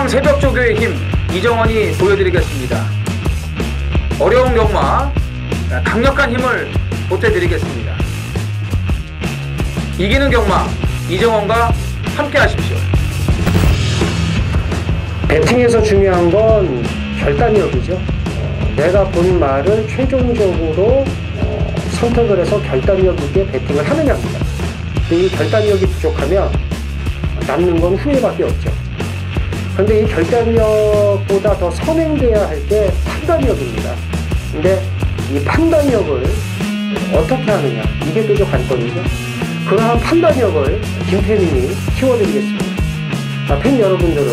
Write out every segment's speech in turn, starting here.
새벽조교의 힘 이정원이 보여드리겠습니다. 어려운 경마 강력한 힘을 보태드리겠습니다. 이기는 경마 이정원과 함께 하십시오. 배팅에서 중요한 건 결단력이죠. 내가 본 말을 최종적으로 선택을 해서 결단력 있게 배팅을 하느냐입니다. 이 결단력이 부족하면 남는 건 후회밖에 없죠. 그런데 이 결단력보다 더 선행돼야 할 게 판단력입니다. 근데 이 판단력을 어떻게 하느냐, 이게 또 관건이죠. 그러한 판단력을 김태민이 키워드리겠습니다. 팬 여러분들은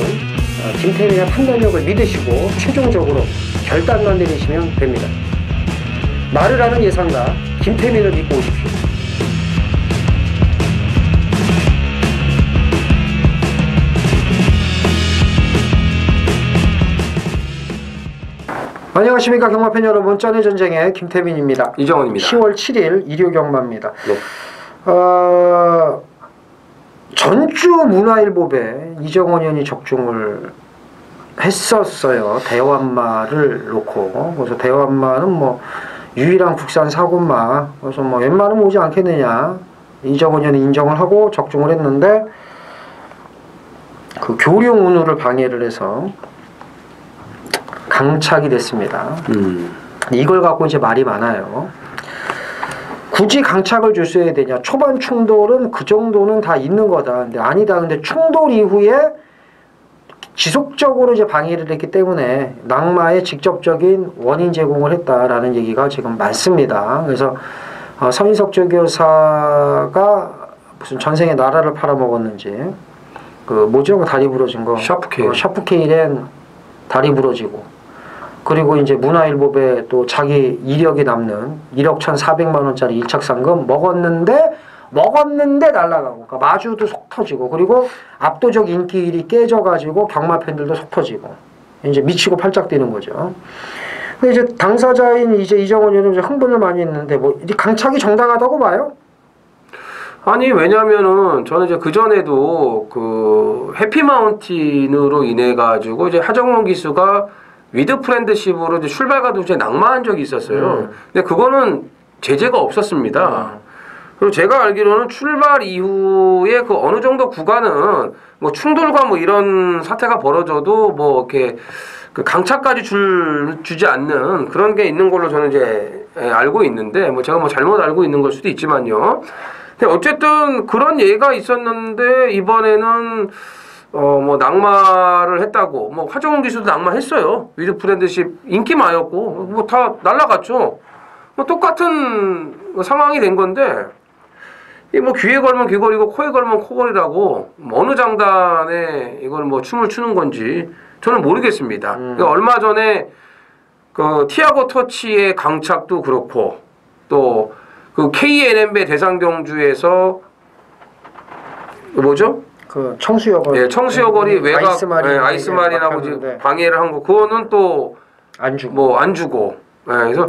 김태민의 판단력을 믿으시고 최종적으로 결단만 내리시면 됩니다. 말을 하는 예상가 김태민을 믿고 오십시오. 안녕하십니까 경마팬 여러분, 쩐의 전쟁의 김태민입니다. 이정원입니다. 10월 7일 일요 경마입니다. 네. 전주 문화일보에 이정원 의원이 적중을 했었어요. 대환마를 놓고. 그래서 대환마는 뭐 유일한 국산 사고마, 그래서 뭐 웬만하면 오지 않겠느냐, 이정원 의원이 인정을 하고 적중을 했는데 그 교룡 운우를 방해를 해서 강착이 됐습니다. 이걸 갖고 이제 말이 많아요. 굳이 강착을 줬어야 되냐? 초반 충돌은 그 정도는 다 있는 거다. 근데 아니다. 근데 충돌 이후에 지속적으로 이제 방해를 했기 때문에 낙마에 직접적인 원인 제공을 했다라는 얘기가 지금 많습니다. 그래서 서인석 조교사가 무슨 전생에 나라를 팔아먹었는지, 그 뭐죠? 그 다리 부러진 거. 샤프케일엔 다리 부러지고, 그리고 이제 문화일보에 또 자기 이력이 남는 1억 1,400만 원짜리 일착상금 먹었는데 날라가고, 그러니까 마주도 속 터지고, 그리고 압도적 인기 1위 깨져가지고 경마 팬들도 속 터지고, 이제 미치고 팔짝 뛰는 거죠. 근데 이제 당사자인 이제 이정원 의원은 이제 흥분을 많이 했는데, 뭐 강착이 정당하다고 봐요? 아니, 왜냐면은 저는 이제 그 전에도 그 해피마운틴으로 인해 가지고 이제 하정원 기수가 위드 프렌드십으로 이제 출발가도 이제 낙마한 적이 있었어요. 근데 그거는 제재가 없었습니다. 그리고 제가 알기로는 출발 이후에 그 어느 정도 구간은 뭐 충돌과 뭐 이런 사태가 벌어져도 뭐 이렇게 그 강차까지 주지 않는 그런 게 있는 걸로 저는 이제 알고 있는데, 뭐 제가 뭐 잘못 알고 있는 걸 수도 있지만요. 근데 어쨌든 그런 예가 있었는데 이번에는 뭐 낙마를 했다고, 뭐 하정원 기수도 낙마했어요. 위드 프렌드십 인기 많았고 뭐 다 날라갔죠. 뭐 똑같은 상황이 된 건데, 이 뭐 귀에 걸면 귀걸이고 코에 걸면 코걸이라고 뭐 어느 장단에 이걸 뭐 춤을 추는 건지 저는 모르겠습니다. 그러니까 얼마 전에 그 티아고 터치의 강착도 그렇고, 또 그 KNM배 대상경주에서 뭐죠? 그 청수여거리, 예, 청수여거리 외곽 아이스마린하고 이제 방해를 한 거, 그거는 또 안 주고, 예, 그래서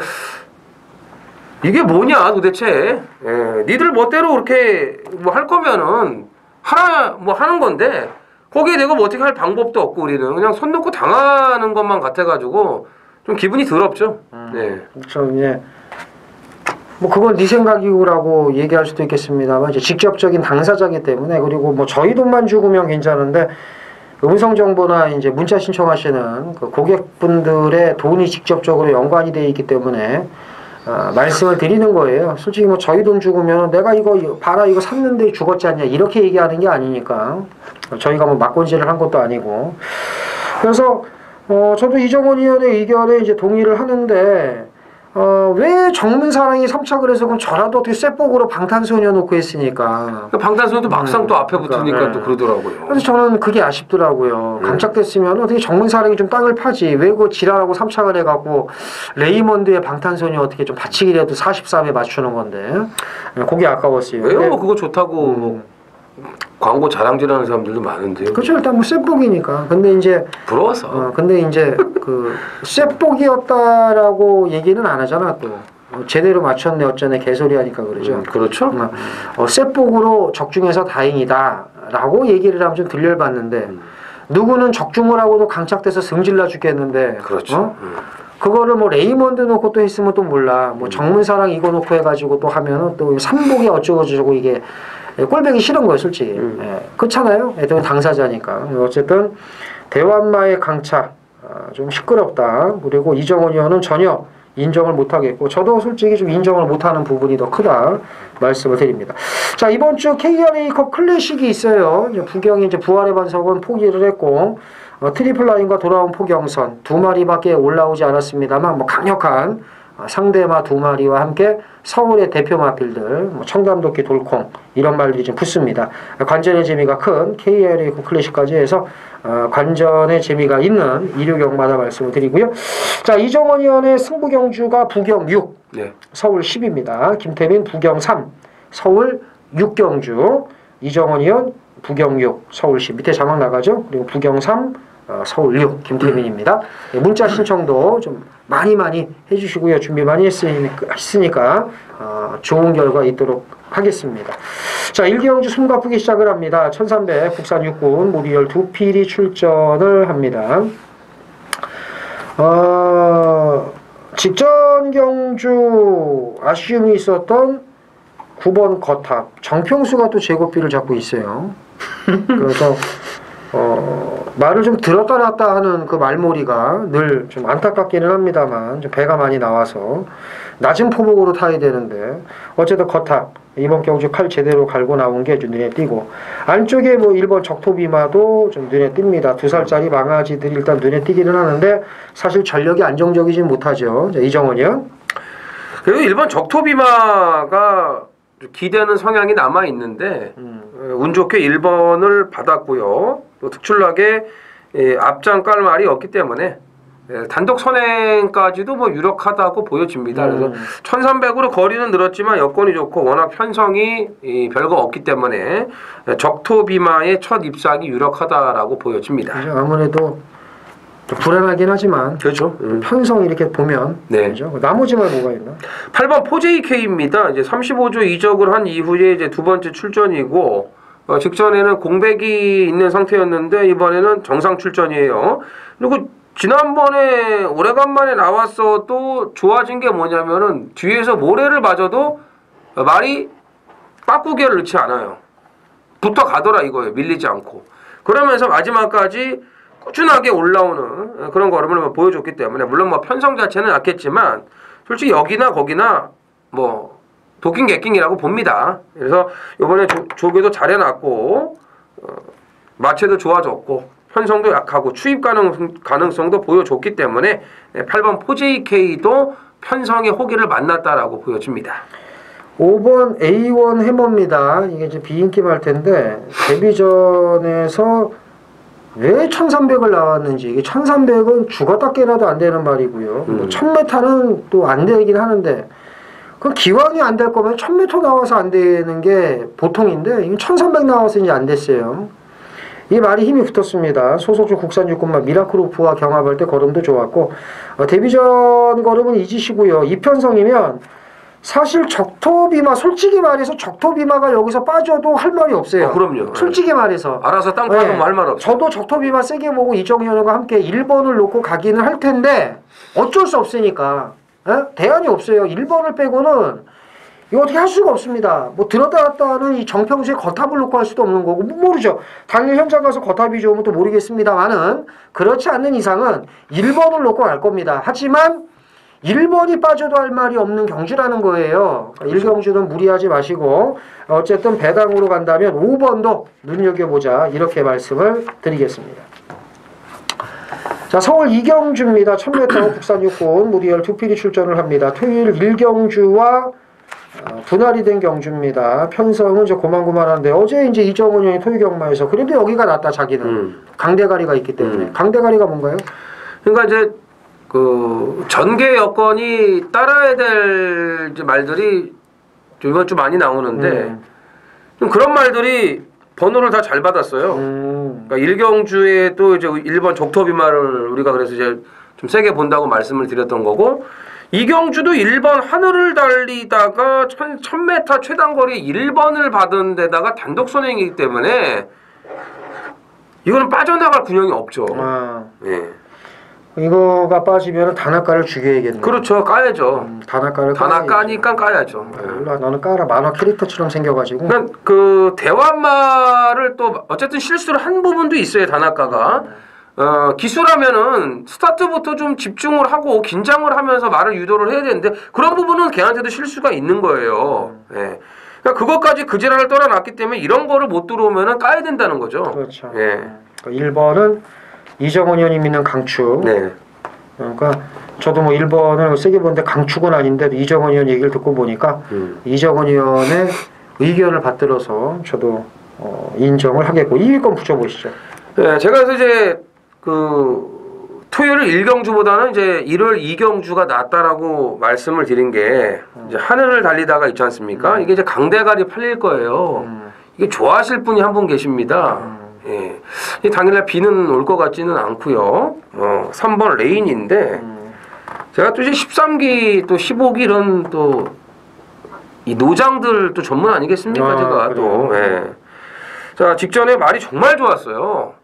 이게 뭐냐 도대체? 예, 니들 멋대로 그렇게 뭐 할 거면은 하는 건데 거기에 대고 뭐 어떻게 할 방법도 없고, 우리는 그냥 손 놓고 당하는 것만 같아가지고 좀 기분이 더럽죠. 네. 그렇죠. 이제 뭐 그건 네 생각이라고 얘기할 수도 있겠습니다만, 이제 직접적인 당사자이기 때문에, 그리고 뭐 저희 돈만 죽으면 괜찮은데 음성 정보나 이제 문자 신청하시는 그 고객분들의 돈이 직접적으로 연관이 되어 있기 때문에 말씀을 드리는 거예요. 솔직히 뭐 저희 돈 죽으면 내가 이거 봐라, 이거 샀는데 죽었지 않냐, 이렇게 얘기하는 게 아니니까. 저희가 뭐 막권질을 한 것도 아니고. 그래서 저도 이정원 의원의 의견에 이제 동의를 하는데, 왜 정문사랑이 3착을 해서 그럼 저라도 어떻게 쇠복으로 방탄소녀 놓고 했으니까. 방탄소녀도 막상 또 앞에 붙으니까 또 그러더라고요. 그래서 저는 그게 아쉽더라고요. 강착됐으면 어떻게 정문사랑이 좀 땅을 파지. 왜 그 지랄하고 3착을 해갖고 레이먼드의 방탄소녀 어떻게 좀 받치기라도 43에 맞추는 건데. 그게 아까웠어요. 왜요? 뭐 그거 좋다고 뭐 광고 자랑질하는 사람들도 많은데요. 그렇죠. 일단 뭐 쇠복이니까. 근데 이제 부러워서. 근데 이제 그 쇠복이었다라고 얘기는 안 하잖아 또. 제대로 맞췄네 어쩌네 개소리 하니까 그러죠. 그렇죠. 쇠복으로 적중해서 다행이다라고 얘기를 하면 좀 들려봤는데 누구는 적중을 하고도 강착돼서 승질나 죽겠는데. 그렇죠. 그거를 뭐 레이먼드 놓고 또 했으면 또 몰라. 뭐 정문사랑 이거 놓고 해가지고 또 하면은 또 삼복이 어쩌고저쩌고 이게 꼴보기 싫은 거예요, 솔직히. 예. 그렇잖아요. 애들은 당사자니까. 어쨌든 대환마의 강착 좀 시끄럽다. 그리고 이정원 의원은 전혀 인정을 못하겠고 저도 솔직히 좀 인정을 못하는 부분이 더 크다 말씀을 드립니다. 자, 이번 주 KRA컵 클래식이 있어요. 이제 부경이 이제 부활의 반석은 포기를 했고 트리플 라인과 돌아온 포경선 두 마리밖에 올라오지 않았습니다만 뭐 강력한 상대마 두 마리와 함께 서울의 대표 마필들 뭐 청담도끼 돌콩 이런 말들이 좀 붙습니다. 관전의 재미가 큰 KRA컵 클래식까지 해서 관전의 재미가 있는 일요경마다 말씀을 드리고요. 자, 이정원 의원의 승부 경주가 부경 6, 네. 서울 10입니다. 김태민 부경 3, 서울 6경주. 이정원 의원 부경 6, 서울 10. 밑에 자막 나가죠? 그리고 부경 3, 서울 6, 김태민입니다. 문자 신청도 좀 많이 해주시고요. 준비 많이 했으니까 좋은 결과 있도록 하겠습니다. 자, 일경주 숨가쁘기 시작을 합니다. 1300 국산 육군 무리열 두 필이 출전을 합니다. 직전 경주 아쉬움이 있었던 9번 거탑 정평수가 또 제고비를 잡고 있어요. 그래서 말을 좀 들었다 놨다 하는 그 말머리가 늘 좀 안타깝기는 합니다만 좀 배가 많이 나와서 낮은 포목으로 타야 되는데 어쨌든 거탑 이번 경주 칼 제대로 갈고 나온 게 좀 눈에 띄고 안쪽에 뭐 1번 적토비마도 좀 눈에 띕니다. 2살짜리 망아지들이 일단 눈에 띄기는 하는데 사실 전력이 안정적이지 못하죠. 이정원이요. 그리고 1번 적토비마가 기대하는 성향이 남아 있는데 운 좋게 1번을 받았고요. 또 특출나게 앞장 깔 말이 없기 때문에 단독 선행까지도 뭐 유력하다고 보여집니다. 그래서 1300으로 거리는 늘었지만 여건이 좋고 워낙 편성이 별거 없기 때문에 적토비마의 첫 입상이 유력하다라고 보여집니다. 그렇죠. 아무래도 좀 불안하긴 하지만 그렇죠. 편성 이렇게 보면 네. 그렇죠? 나머지만 뭐가 있나? 8번 포제이케이입니다. 이제 35조 이적을 한 이후에 이제 두 번째 출전이고 직전에는 공백이 있는 상태였는데 이번에는 정상 출전이에요. 그리고 지난번에 오래간만에 나와서 또 좋아진 게 뭐냐면은 뒤에서 모래를 맞아도 말이 빠꾸기를 넣지 않아요. 붙어 가더라 이거예요. 밀리지 않고. 그러면서 마지막까지 꾸준하게 올라오는 그런 걸음을 보여줬기 때문에 물론 뭐 편성 자체는 약했지만 솔직히 여기나 거기나 뭐 도킹 개킹이라고 봅니다. 그래서 이번에 조교도 잘해놨고 마체도 좋아졌고 편성도 약하고 추입 가능성도 보여줬기 때문에 8번 포제이케이도 편성의 호기를 만났다라고 보여집니다. 5번 A1 해머입니다. 이게 이제 비인기 말 텐데 데뷔전에서 왜 1300을 나왔는지 이게 1300은 죽었다 깨라도 안 되는 말이고요. 1000m는 또 안 되긴 하는데 그 기왕이 안 될 거면 1000m 나와서 안 되는 게 보통인데 이건 1300 나와서 이제 안 됐어요. 이 말이 힘이 붙었습니다. 소속주 국산 육군만 미라크로프와 경합할 때 걸음도 좋았고 데뷔전 걸음은 잊으시고요. 이편성이면 사실 적토비마 솔직히 말해서 적토비마가 여기서 빠져도 할 말이 없어요. 그럼요. 솔직히 말해서 알아서 땅 파면 할 말 없어요. 저도 적토비마 세게 보고 이정현과 함께 1번을 놓고 가기는 할 텐데 어쩔 수 없으니까 대안이 없어요. 1번을 빼고는 이거 어떻게 할 수가 없습니다. 뭐 들었다 놨다 하는 이 정평수의 거탑을 놓고 할 수도 없는 거고 모르죠. 당연히 현장 가서 거탑이 좋으면 또 모르겠습니다만은 그렇지 않는 이상은 1번을 놓고 갈 겁니다. 하지만 1번이 빠져도 할 말이 없는 경주라는 거예요. 1경주는 무리하지 마시고 어쨌든 배당으로 간다면 5번도 눈여겨보자 이렇게 말씀을 드리겠습니다. 자, 서울 2경주입니다. 1000m 국산 육군 무리열 두 필이 출전을 합니다. 토요일 1경주와 분할이 된 경주입니다. 편성은 이제 고만고만한데 어제 이제 이정훈 형이 토요경마에서 그래도 여기가 낫다 자기는 강대가리가 있기 때문에 강대가리가 뭔가요? 그러니까 이제 그 전개 여건이 따라야 될 이제 말들이 이번 주 많이 나오는데 좀 그런 말들이 번호를 다 잘 받았어요. 그러니까 1경주에 또 이제 1번 적토비마를 우리가 그래서 이제 좀 세게 본다고 말씀을 드렸던 거고 2경주도 1번 하늘을 달리다가 1000m 최단거리 1번을 받은 데다가 단독 선행이기 때문에 이거는 빠져나갈 군형이 없죠. 아, 예. 이거가 빠지면 단학가를 죽여야겠네. 그렇죠. 까야죠. 단학가를 단아 까니까 까야죠. 예. 몰라, 너는 까라. 만화 캐릭터처럼 생겨가지고. 그러니까 그 대화말을 또 어쨌든 실수를 한 부분도 있어요. 단아까가. 기수라면은 스타트부터 좀 집중을 하고 긴장을 하면서 말을 유도를 해야 되는데 그런 부분은 걔한테도 실수가 있는 거예요. 예. 그러니까 그것까지 그지랄을 떨어놨기 때문에 이런 거를 못 들어오면은 까야 된다는 거죠. 그렇죠. 예. 1번은 이정원 의원이 믿는 강축. 네. 그러니까 저도 뭐 1번을 세게 보는데 강축은 아닌데 이정원 의원 얘기를 듣고 보니까 이정원 의원의 의견을 받들어서 저도 인정을 하겠고 2위권 붙여보시죠. 네, 제가 그래서 이제 그 토요일 1경주보다는 이제 일요일 2경주가 낫다라고 말씀을 드린 게 이제 하늘을 달리다가 있지 않습니까? 이게 이제 강대갈이 팔릴 거예요. 이게 좋아하실 분이 한 분 계십니다. 예. 이 당일날 비는 올 것 같지는 않고요. 3번 레인인데 제가 또 이제 13기 또 15기 이런 또 이 노장들 또 전문 아니겠습니까? 제가 또. 예. 자, 직전에 말이 정말 좋았어요.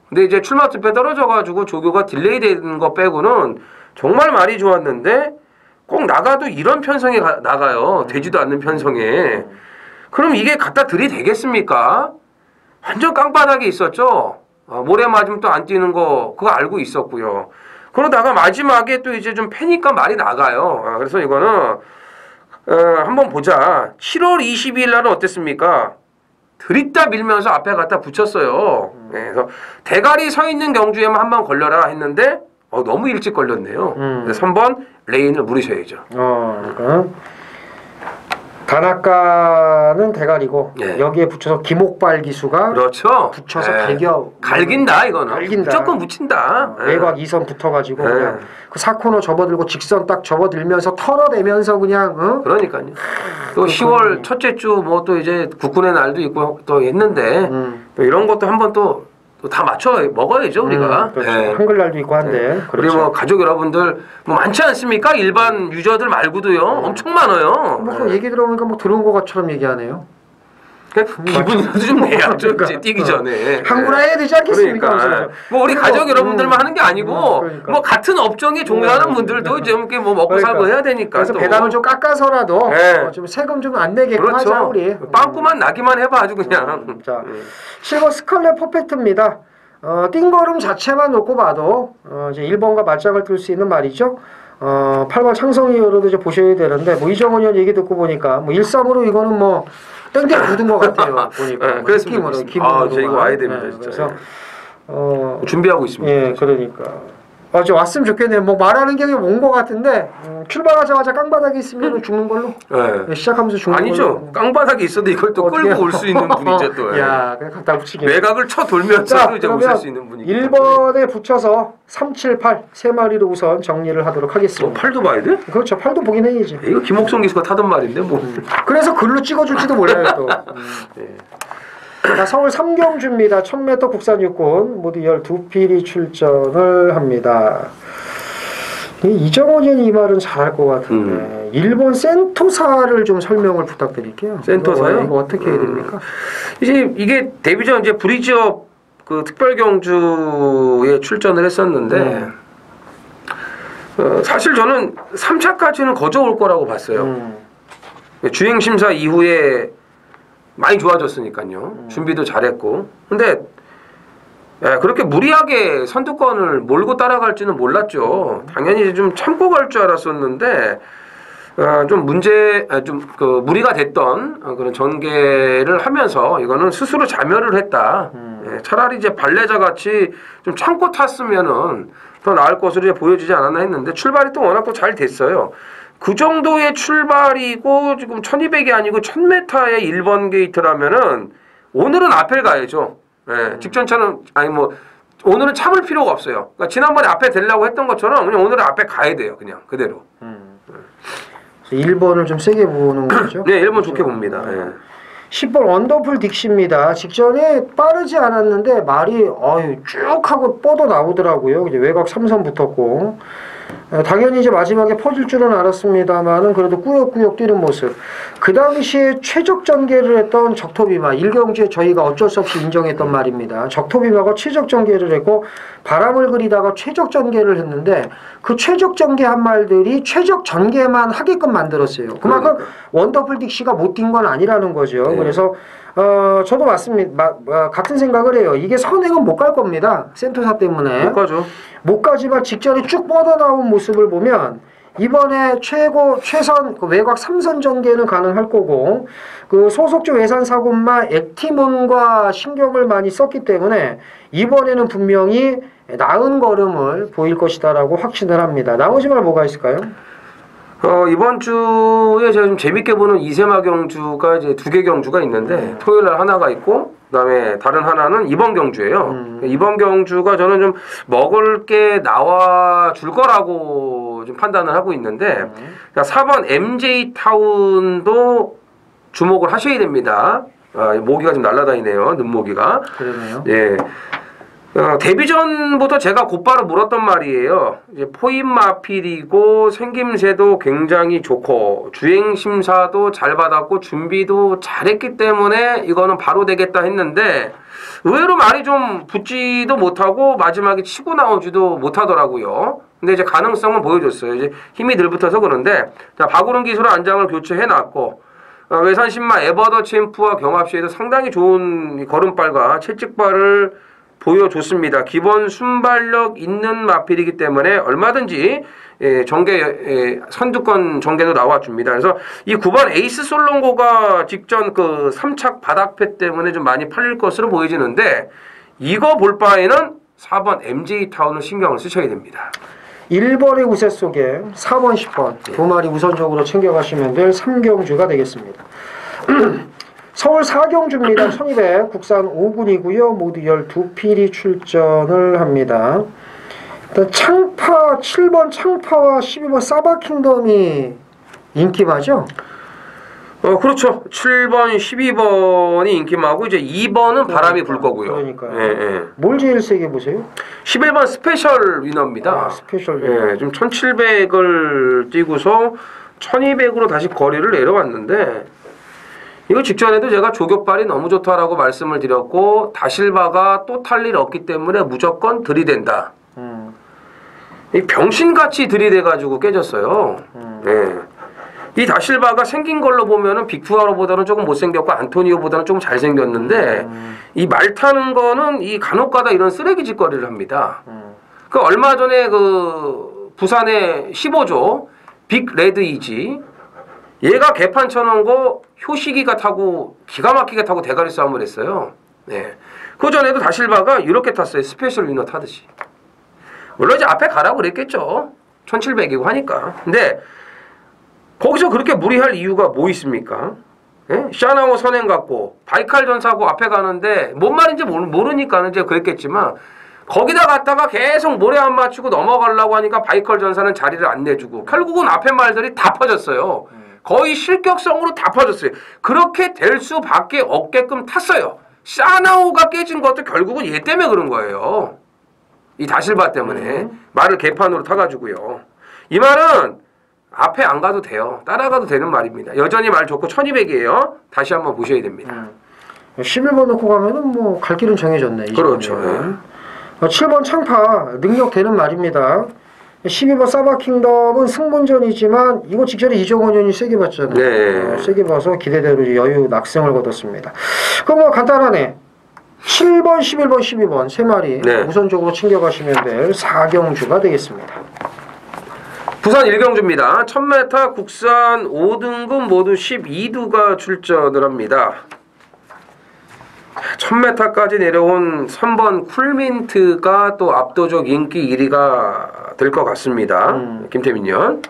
근데 이제 출마 투표에 떨어져가지고 조교가 딜레이 되는 거 빼고는 정말 말이 좋았는데 꼭 나가도 이런 편성에 나가요. 되지도 않는 편성에. 그럼 이게 갖다 들이대겠습니까? 완전 깡바닥에 있었죠. 모래 맞으면 또 안 뛰는 거 그거 알고 있었고요. 그러다가 마지막에 또 이제 좀 패니까 말이 나가요. 그래서 이거는 한번 보자. 7월 22일 날은 어땠습니까? 들이다 밀면서 앞에 갖다 붙였어요. 네, 그래서 대가리 서 있는 경주에만 한 번 걸려라 했는데 너무 일찍 걸렸네요. 그래서 3번 레인을 물으셔야죠. 그러니까 단아까는 대가리고 예. 여기에 붙여서 기목발 기수가 그렇죠. 붙여서 갈긴다 이거는. 갈긴다. 무조건 붙인다. 외곽 2선 붙어가지고 예. 그냥 그 4코너 접어들고 직선 딱 접어들면서 털어내면서 그냥 그러니까요. 또 10월 첫째 주 뭐 또 이제 국군의 날도 있고 또 했는데 또 이런 것도 한번 또 다 맞춰 먹어야죠 우리가. 그렇죠. 예. 한글날도 있고 한데 네. 그렇죠. 우리 뭐 가족 여러분들 뭐 많지 않습니까? 일반 유저들 말고도요. 엄청 많아요. 뭐 그 얘기 들어보니까 뭐 들어온 것처럼 얘기하네요. 그러니까 기분이라도 좀 내야죠. 그러니까. 이제 뛰기 전에. 한구나 해야 되지 않겠습니까? 그러니까. 뭐 우리 가족 여러분들만 하는 게 아니고 그러니까. 뭐 같은 업종에 종사하는 분들도 이제 이렇게 뭐 먹고 그러니까. 살고 해야 되니까. 그래서 또. 배당을 좀 깎아서라도 네. 좀 세금 좀 안 내게끔 그렇죠. 하자 우리. 빵꾸만 나기만 해봐 아주 그냥. 자, 실버 스칼렛 퍼펙트입니다. 띵걸음 자체만 놓고 봐도 이제 1번과 맞짱을 뜰 수 있는 말이죠. 8번 창성이어로도 이제 보셔야 되는데 뭐 이정원 의원 얘기 듣고 보니까 뭐 1-3으로 이거는 뭐 땡땡 굳은 것 같아요. 보니까 네, 뭐 그랬으면 느낌으로 좋겠습니다. 저 이거 와야 됩니다. 진짜. 그래서 준비하고 있습니다. 예, 그러니까. 저 왔으면 좋겠네요. 뭐 말하는 게 온 것 같은데 출발하자마자 깡바닥에 있으면 죽는 걸로. 네. 시작하면서 죽는 아니죠. 걸로. 깡바닥에 있어도 이걸 또 끌고 올 수 있는 분이죠 또. 야, 그냥 갖다 붙이게. 외곽을 쳐 돌면서 이제 웃을 수 있는 분이죠. 1번에 붙여서 3, 7, 8 세 마리로 우선 정리를 하도록 하겠습니다. 팔도 봐야 돼? 그렇죠. 팔도 보긴 해야지. 이거 김옥성 기수가 타던 말인데 뭐. 그래서 글로 찍어줄지도 몰라요 또. 네. 자, 서울 삼경주입니다. 1000m 국산 육군 모두 12필이 출전을 합니다. 이정원 의원이 이 말은 잘할 것 같은데 일본 센토사를 좀 설명을 부탁드릴게요. 센토사요? 이거 어떻게 해야 됩니까? 이제 이게 데뷔전 이제 브리지업 그 특별 경주에 출전을 했었는데 사실 저는 3차까지는 거저 올 거라고 봤어요. 주행 심사 이후에 많이 좋아졌으니까요. 준비도 잘했고. 근데 그렇게 무리하게 선두권을 몰고 따라갈지는 몰랐죠. 당연히 좀 참고 갈 줄 알았었는데 좀 무리가 됐던 그런 전개를 하면서 이거는 스스로 자멸을 했다. 차라리 이제 발레자 같이 좀 참고 탔으면은 더 나을 것으로 이제 보여지지 않았나 했는데 출발이 또 워낙 또 잘 됐어요. 그 정도의 출발이고 지금 1200이 아니고 1000m의 1번 게이트라면은 오늘은 앞에 가야죠. 직전처럼 아니 뭐 오늘은 참을 필요가 없어요. 그러니까 지난번에 앞에 되려고 했던 것처럼 그냥 오늘은 앞에 가야 돼요. 그냥 그대로. 1번을 좀 세게 보는 거죠? 네, 1번 좋게 봅니다. 10번 언더풀 딕시입니다. 직전에 빠르지 않았는데 말이 쭉 하고 뻗어 나오더라고요. 이제 외곽 3선 붙었고 당연히 이제 마지막에 퍼질 줄은 알았습니다만은 그래도 꾸역꾸역 뛰는 모습. 그 당시에 최적 전개를 했던 적토비마, 일경주에 저희가 어쩔 수 없이 인정했던 말입니다. 적토비마가 최적 전개를 했고 바람을 그리다가 최적 전개를 했는데 그 최적 전개한 말들이 최적 전개만 하게끔 만들었어요. 그만큼 원더풀 딕시가 못 뛴 건 아니라는 거죠. 네. 그래서 저도 맞습니다. 같은 생각을 해요. 이게 선행은 못 갈 겁니다. 센토사 때문에. 못 가죠. 못 가지만 직전에 쭉 뻗어나온 모습을 보면 이번에 최선 그 외곽 3선 전개는 가능할 거고 그 소속주 외산 사고마 액티몬과 신경을 많이 썼기 때문에 이번에는 분명히 나은 걸음을 보일 것이다라고 확신을 합니다. 나머지 말 뭐가 있을까요? 이번 주에 제가 좀 재밌게 보는 이세마 경주가 이제 2개 경주가 있는데 토요일 날 하나가 있고 그다음에 다른 하나는 이번 경주예요. 이번 경주가 저는 좀 먹을 게 나와 줄 거라고 좀 판단을 하고 있는데 4번 MJ 타운도 주목을 하셔야 됩니다. 모기가 좀 날아다니네요. 눈모기가. 그러네요. 예. 데뷔전부터 제가 곧바로 물었던 말이에요. 이제 포인 마필이고 생김새도 굉장히 좋고 주행 심사도 잘 받았고 준비도 잘했기 때문에 이거는 바로 되겠다 했는데 의외로 말이 좀 붙지도 못하고 마지막에 치고 나오지도 못하더라고요. 근데 이제 가능성은 보여줬어요. 이제 힘이 들붙어서 그런데 자 박우른 기수로 안장을 교체해 놨고 외산 신마 에버더 챔프와 경합 시에도 상당히 좋은 걸음발과 채찍발을 보여줬습니다. 기본 순발력 있는 마필이기 때문에 얼마든지 선두권 전개도 나와줍니다. 그래서 이 9번 에이스 솔롱고가 직전 그 3착 바닥패 때문에 좀 많이 팔릴 것으로 보여지는데 이거 볼 바에는 4번 MJ 타운을 신경을 쓰셔야 됩니다. 1번의 우세 속에 4번, 10번 두 마리 우선적으로 챙겨가시면 될 3경주가 되겠습니다. 서울 4경주입니다. 1200 국산 5군이고요. 모두 12필이 출전을 합니다. 일단 창파 7번 창파와 12번 사바킹덤이 인기마죠? 그렇죠. 7번, 12번이 인기마고 이제 2번은 바람이 불 거고요. 그러니까요. 예. 뭘 제일 세게 보세요? 11번 스페셜 위너입니다. 스페셜 위너. 예, 좀 1700을 뛰고서 1200으로 다시 거리를 내려왔는데 이거 직전에도 제가 조격발이 너무 좋다라고 말씀을 드렸고 다실바가 또 탈 일 없기 때문에 무조건 들이댄다. 이 병신같이 들이대가지고 깨졌어요. 예. 이 다실바가 생긴 걸로 보면은 빅투아로보다는 조금 못생겼고 안토니오보다는 조금 잘생겼는데 이 말 타는 거는 이 간혹가다 이런 쓰레기 짓거리를 합니다. 그 얼마 전에 그 부산의 15조 빅 레드 이지 얘가 개판 쳐놓은 거 효식이가 타고 기가 막히게 타고 대가리 싸움을 했어요. 네. 그 전에도 다실바가 이렇게 탔어요. 스페셜 위너 타듯이. 물론 이제 앞에 가라고 그랬겠죠. 1700이고 하니까. 근데 거기서 그렇게 무리할 이유가 뭐 있습니까? 예? 샤나오 선행 갖고 바이칼 전사고 앞에 가는데 뭔 말인지 모르니까 이제 그랬겠지만 거기다 갔다가 계속 모래 안 맞추고 넘어가려고 하니까 바이칼 전사는 자리를 안 내주고 결국은 앞에 말들이 다 퍼졌어요. 거의 실격성으로 다 퍼졌어요. 그렇게 될 수밖에 없게끔 탔어요. 샤나오가 깨진 것도 결국은 얘 때문에 그런 거예요. 이 다실바 때문에 말을 개판으로 타가지고요. 이 말은 앞에 안 가도 돼요. 따라가도 되는 말입니다. 여전히 말 좋고 1200이에요. 다시 한번 보셔야 됩니다. 11번 놓고 가면은 뭐 갈 길은 정해졌네. 그렇죠. 7번 창파 능력 되는 말입니다. 12번 사바킹덤은 승문전이지만 이거 직전에 이정원 의원이 세게 봤잖아요. 네. 세게 봐서 기대대로 여유 낙승을 거뒀습니다. 그럼 뭐 간단하네. 7번, 11번, 12번 세 마리 네. 우선적으로 챙겨가시면 될 4경주가 되겠습니다. 부산 1경주입니다. 1000m 국산 5등급 모두 12두가 출전을 합니다. 1000m까지 내려온 3번 쿨민트가 또 압도적 인기 1위가 될 것 같습니다. 김태민 연.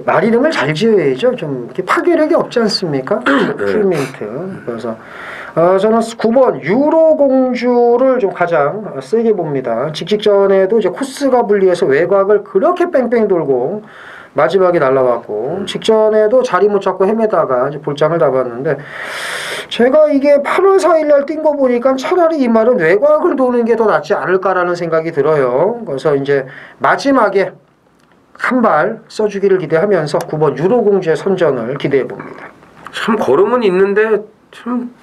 말 이름을 잘 지어야죠. 좀 이렇게 파괴력이 없지 않습니까? 쿨민트. 그래서 저는 9번 유로 공주를 좀 가장 세게 봅니다. 직전에도 이제 코스가 불리해서 외곽을 그렇게 뺑뺑 돌고 마지막에 날라왔고 직전에도 자리 못 잡고 헤매다가 이제 볼장을 잡았는데 제가 이게 8월 4일 날 뛴 거 보니까 차라리 이 말은 외곽을 도는 게 더 낫지 않을까라는 생각이 들어요. 그래서 이제 마지막에 한 발 써주기를 기대하면서 9번 유로공주의 선전을 기대해 봅니다. 참 걸음은 있는데 참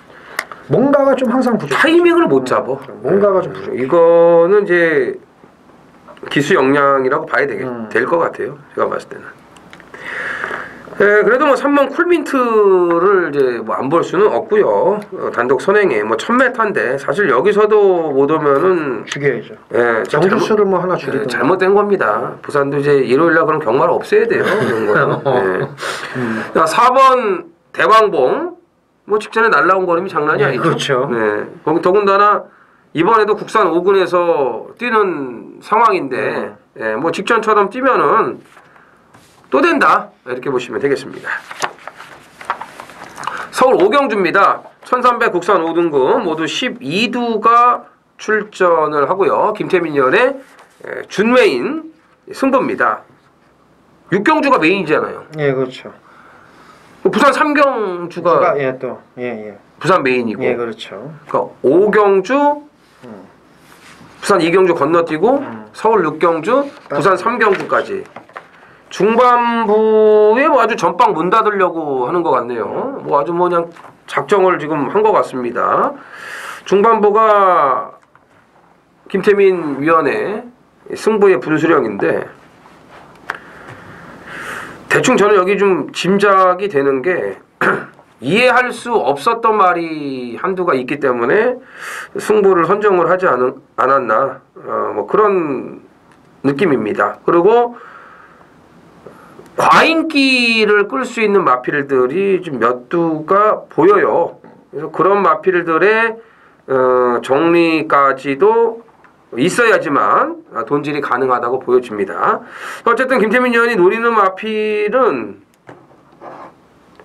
뭔가가 좀 항상 부족. 타이밍을 못 잡아. 뭔가가 좀 부족. 이거는 이제 기수 역량이라고 봐야 될 것 같아요. 제가 봤을 때는. 그래도 뭐 3번 쿨민트를 이제 뭐 안 볼 수는 없고요. 단독 선행에 뭐 1000m인데 사실 여기서도 못 오면은 죽여야죠. 예, 경주수를 뭐 하나 줄이든. 잘못된 겁니다. 부산도 이제 일요일날 그럼 경마를 없애야 돼요. 이런 거는. 자, 4번 대왕봉 뭐 직전에 날라온 걸음이 장난이 아니죠. 그렇죠. 네. 더군다나 이번에도 국산 5군에서 뛰는 상황인데 예, 뭐 직전처럼 뛰면은 또 된다 이렇게 보시면 되겠습니다. 서울 오경주입니다. 1300 국산 5등급 모두 12두가 출전을 하고요. 김태민 위원의 준메인 승부입니다. 육경주가 메인이잖아요. 예, 그렇죠. 부산 삼경주가 예, 또 예. 부산 메인이고. 예, 그렇죠. 그러니까 오경주, 부산 이경주 건너뛰고 서울 육경주, 부산 삼경주까지. 중반부에 뭐 아주 전방 문 닫으려고 하는 것 같네요. 뭐 아주 뭐 그냥 작정을 지금 한 것 같습니다. 중반부가 김태민 위원의 승부의 분수령인데 대충 저는 여기 좀 짐작이 되는 게 이해할 수 없었던 말이 한두가 있기 때문에 승부를 선정을 하지 않았나 뭐 그런 느낌입니다. 그리고 과인기를 끌 수 있는 마필들이 좀 몇 두가 보여요. 그래서 그런 마필들의 정리까지도 있어야지만 돈질이 가능하다고 보여집니다. 어쨌든 김태민 의원이 노리는 마필은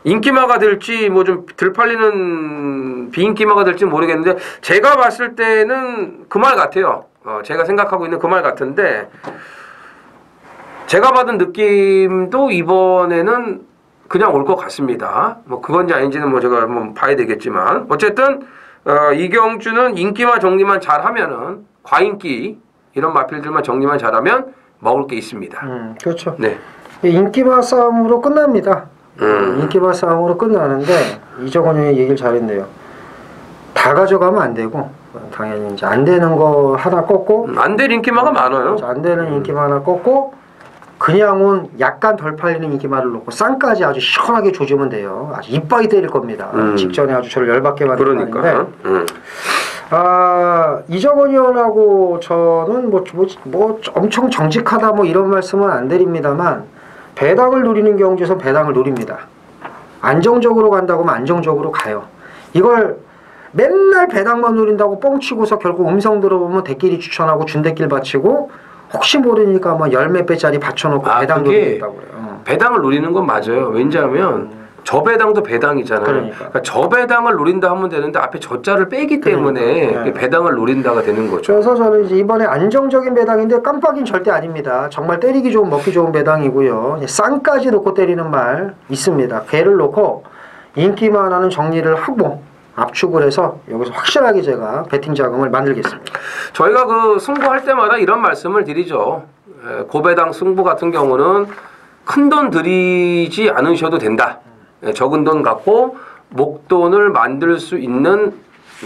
인기마가 될지 뭐 좀 덜 팔리는 비인기마가 될지 모르겠는데 제가 봤을 때는 그 말 같아요. 제가 생각하고 있는 그 말 같은데 제가 받은 느낌도 이번에는 그냥 올 것 같습니다. 뭐 그건지 아닌지는 뭐 제가 한번 봐야 되겠지만 어쨌든 이경주는 인기만 정리만 잘하면은 과인기 이런 마필들만 정리만 잘하면 먹을 게 있습니다. 그렇죠. 네. 인기마 싸움으로 끝납니다. 인기마 싸움으로 끝나는데 이정원 형이 얘기를 잘했네요. 다 가져가면 안 되고 당연히 이제 안 되는 거 하나 꺾고 안 될 인기마가 많아요. 안 되는 인기마 하나 꺾고 그냥은 약간 덜 팔리는 인기마를 놓고 쌍까지 아주 시원하게 조지면 돼요. 아주 이빨이 때릴 겁니다. 직전에 아주 저를 열받게 만든 그러니까. 이정원 의원하고 저는 뭐 엄청 정직하다 뭐 이런 말씀은 안 드립니다만 배당을 노리는 경주에서 배당을 노립니다. 안정적으로 간다고 하면 안정적으로 가요. 이걸 맨날 배당만 노린다고 뻥치고서 결국 음성 들어보면 대끼리 추천하고 준대끼리 바치고 혹시 모르니까 뭐 열몇 배짜리 받쳐놓고 배당 노리겠다고 그래요. 배당을 노리는 건 맞아요. 왜냐하면 저배당도 배당이잖아요. 그러니까 저배당을 노린다 하면 되는데 앞에 저자를 빼기 때문에 배당을 노린다가 되는 거죠. 그래서 저는 이제 이번에 안정적인 배당인데 깜빡이는 절대 아닙니다. 정말 때리기 좋은 먹기 좋은 배당이고요. 쌍까지 놓고 때리는 말 있습니다. 개를 놓고 인기만 하는 정리를 하고 압축을 해서 여기서 확실하게 제가 배팅 자금을 만들겠습니다. 저희가 그 승부할 때마다 이런 말씀을 드리죠. 고배당 승부 같은 경우는 큰 돈 들이지 않으셔도 된다. 적은 돈 갖고 목돈을 만들 수 있는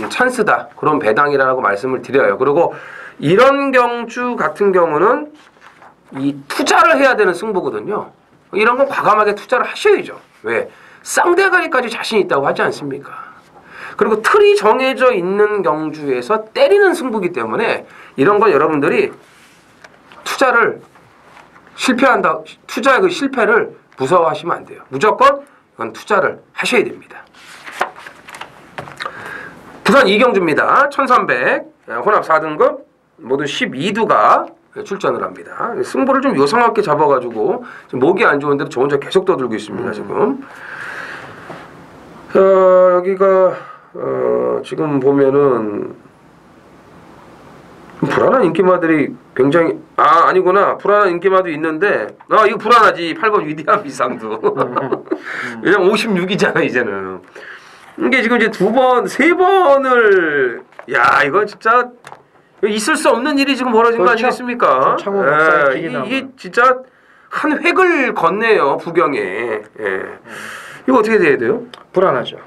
찬스다. 그런 배당이라고 말씀을 드려요. 그리고 이런 경주 같은 경우는 이 투자를 해야 되는 승부거든요. 이런 건 과감하게 투자를 하셔야죠. 왜? 쌍대가리까지 자신 있다고 하지 않습니까? 그리고 틀이 정해져 있는 경주에서 때리는 승부기 때문에 이런 건 여러분들이 투자를 실패한다, 투자의 그 실패를 무서워하시면 안 돼요. 무조건 이건 투자를 하셔야 됩니다. 부산 이경주입니다. 1300 혼합 4등급 모두 12두가 출전을 합니다. 승부를 좀 요상하게 잡아가지고 지금 목이 안 좋은데 저 혼자 계속 떠들고 있습니다. 지금 여기가 지금 보면은 불안한 인기마들이 굉장히 아니구나. 불안한 인기마도 있는데 이거 불안하지. 8번 위대한 비상도 왜냐면 56이잖아 이제는. 이게 지금 이제 두 번, 세 번을 이거 진짜 있을 수 없는 일이 지금 벌어진 거 아니겠습니까? 창호 박사의 이게 진짜 한 획을 건네요 부경에. 예. 이거 어떻게 돼야 돼요? 불안하죠.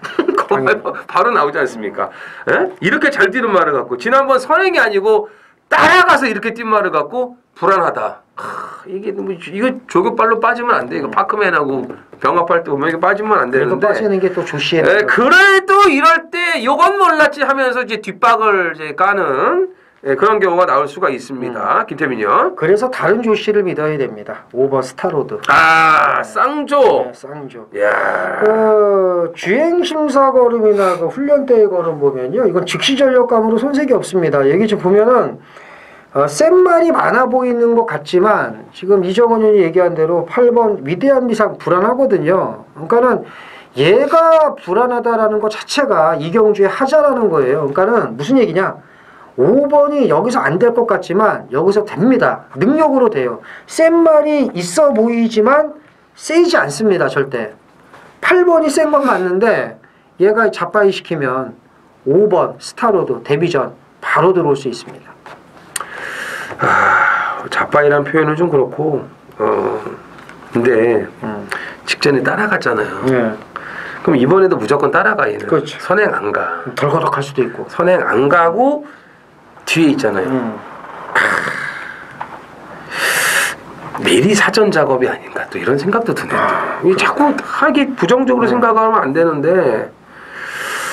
바로 나오지 않습니까? 예? 이렇게 잘 뛰는 말을 갖고 지난번 선행이 아니고 따라가서 이렇게 뛴 말을 갖고 불안하다. 이게 뭐 이거 조교발로 빠지면 안 돼. 이거 파크맨하고 병합할 때 보면 이게 빠지면 안 그래도 되는데. 빠지는 게 또 조시에. 그래도 이럴 때 요건 몰랐지 하면서 이제 뒷박을 이제 까는 그런 경우가 나올 수가 있습니다. 김태민이요. 그래서 다른 조시를 믿어야 됩니다. 5번 스타로드. 아 쌍조. 네, 쌍조. 야. 그 주행 심사 걸음이나 그 훈련 때의 걸음 보면요, 이건 즉시 전력감으로 손색이 없습니다. 여기 지금 보면은 센 말이 많아 보이는 것 같지만 지금 이정원 의원이 얘기한 대로 8번 위대한 미상 불안하거든요. 그러니까는 얘가 불안하다라는 것 자체가 이경주의 하자라는 거예요. 그러니까는 무슨 얘기냐? 5번이 여기서 안 될 것 같지만 여기서 됩니다. 능력으로 돼요. 센 말이 있어 보이지만 세지 않습니다. 절대. 8번이 센 건 맞는데 얘가 자빠이 시키면 5번 스타로드 데뷔전 바로 들어올 수 있습니다. 자빠이란 표현은 좀 그렇고 근데 직전에 따라갔잖아요. 네. 그럼 이번에도 무조건 따라가 얘는. 그렇죠. 선행 안 가. 덜거덕할 수도 있고. 선행 안 가고 뒤에 있잖아요. 미리 사전 작업이 아닌가 또 이런 생각도 드네요. 이 자꾸 하기 부정적으로 생각하면 안 되는데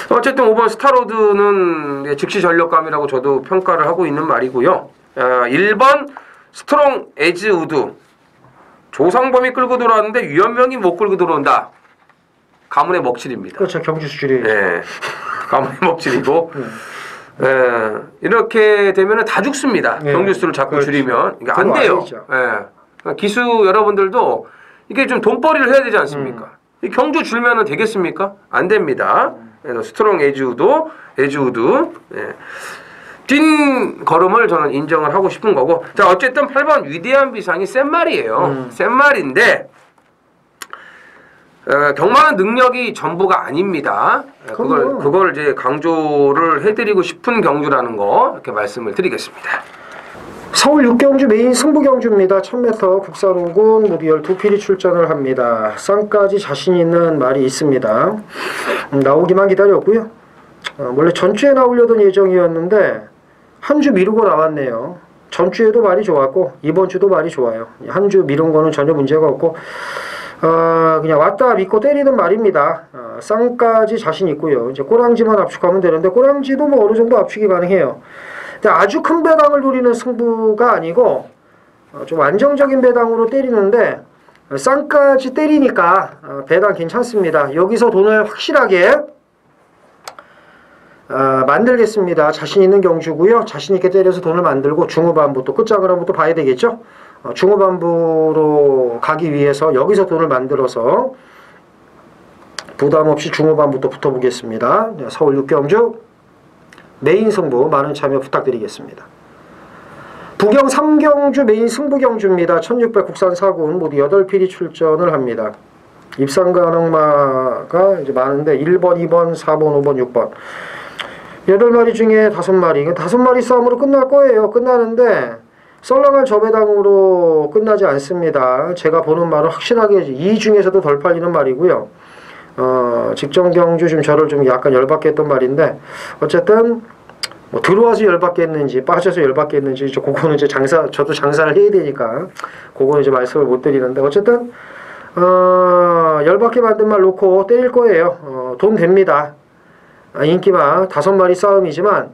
어쨌든 5번 스타로드는 즉시 전력감이라고 저도 평가를 하고 있는 말이고요. 1번 스트롱 에즈 우드 조상범이 끌고 들어왔는데 유현명이 못 끌고 들어온다. 가문의 먹칠입니다. 그렇죠. 경주 수준이. 네, 가문의 먹칠이고 이렇게 되면은 다 죽습니다. 네. 경주수를 자꾸 그렇죠. 줄이면 이게 안 돼요. 기수 여러분들도 이게 좀 돈벌이를 해야 되지 않습니까? 이 경주 줄면은 되겠습니까? 안 됩니다. 그래서 스트롱 에즈우드 뛴 걸음을 저는 인정을 하고 싶은 거고. 자 어쨌든 8번 위대한 비상이 센 말이에요. 센 말인데 경마는 능력이 전부가 아닙니다. 그걸 이제 강조를 해드리고 싶은 경주라는 거 이렇게 말씀을 드리겠습니다. 서울 6경주 메인 승부 경주입니다. 1000m 국산 5군 모두 12필이 출전을 합니다. 쌍까지 자신 있는 말이 있습니다. 나오기만 기다렸고요. 원래 전주에 나오려던 예정이었는데 한 주 미루고 나왔네요. 전주에도 말이 좋았고 이번 주도 말이 좋아요. 한 주 미룬 거는 전혀 문제가 없고 그냥 왔다 믿고 때리는 말입니다. 쌍까지 자신 있고요. 이제 꼬랑지만 압축하면 되는데 꼬랑지도 뭐 어느 정도 압축이 가능해요. 근데 아주 큰 배당을 노리는 승부가 아니고 좀 안정적인 배당으로 때리는데 쌍까지 때리니까 배당 괜찮습니다. 여기서 돈을 확실하게 만들겠습니다. 자신 있는 경주고요. 자신 있게 때려서 돈을 만들고 중후반부 또 끝장을 한번 또 봐야 되겠죠. 중후반부로 가기 위해서 여기서 돈을 만들어서 부담 없이 중후반부터 붙어보겠습니다. 서울 6경주 메인 승부 많은 참여 부탁드리겠습니다. 부경 3경주 메인 승부 경주입니다. 1600 국산 4군 모두 8필이 출전을 합니다. 입상 가능마가 이제 많은데 1번, 2번, 4번, 5번, 6번 8마리 중에 5마리 5마리 싸움으로 끝날 거예요. 끝나는데 썰렁한 저배당으로 끝나지 않습니다. 제가 보는 말은 확실하게 이 중에서도 덜 팔리는 말이고요. 직전 경주 좀 저를 좀 약간 열받게 했던 말인데 어쨌든 뭐 들어와서 열받게 했는지 빠져서 열받게 했는지 그거는 이제 저도 장사를 해야 되니까 그거는 이제 말씀을 못 드리는데 어쨌든 열받게 만든 말 놓고 때릴 거예요. 돈 됩니다. 인기만 5마리 싸움이지만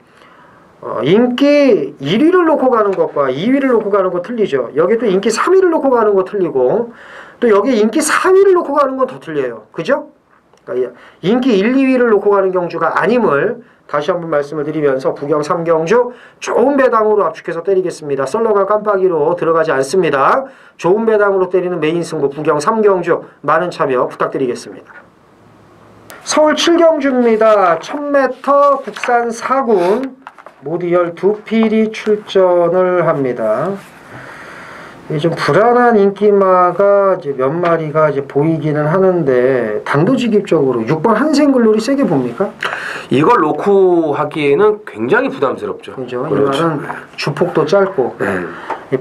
인기 1위를 놓고 가는 것과 2위를 놓고 가는 거 틀리죠. 여기 또 인기 3위를 놓고 가는 거 틀리고 또 여기 인기 4위를 놓고 가는 건 더 틀려요. 그죠? 그러니까 인기 1, 2위를 놓고 가는 경주가 아님을 다시 한번 말씀을 드리면서 부경 3경주 좋은 배당으로 압축해서 때리겠습니다. 썰렁한 깜빡이로 들어가지 않습니다. 좋은 배당으로 때리는 메인 승부 부경 3경주 많은 참여 부탁드리겠습니다. 서울 7경주입니다. 1000m 국산 4군 모두 12필이 출전을 합니다. 좀 불안한 인기마가 이제 몇 마리가 이제 보이기는 하는데 단도직입적으로 6번 한생글로리 세게 봅니까? 이걸 놓고 하기에는 굉장히 부담스럽죠. 그죠? 그렇죠. 이거는 주폭도 짧고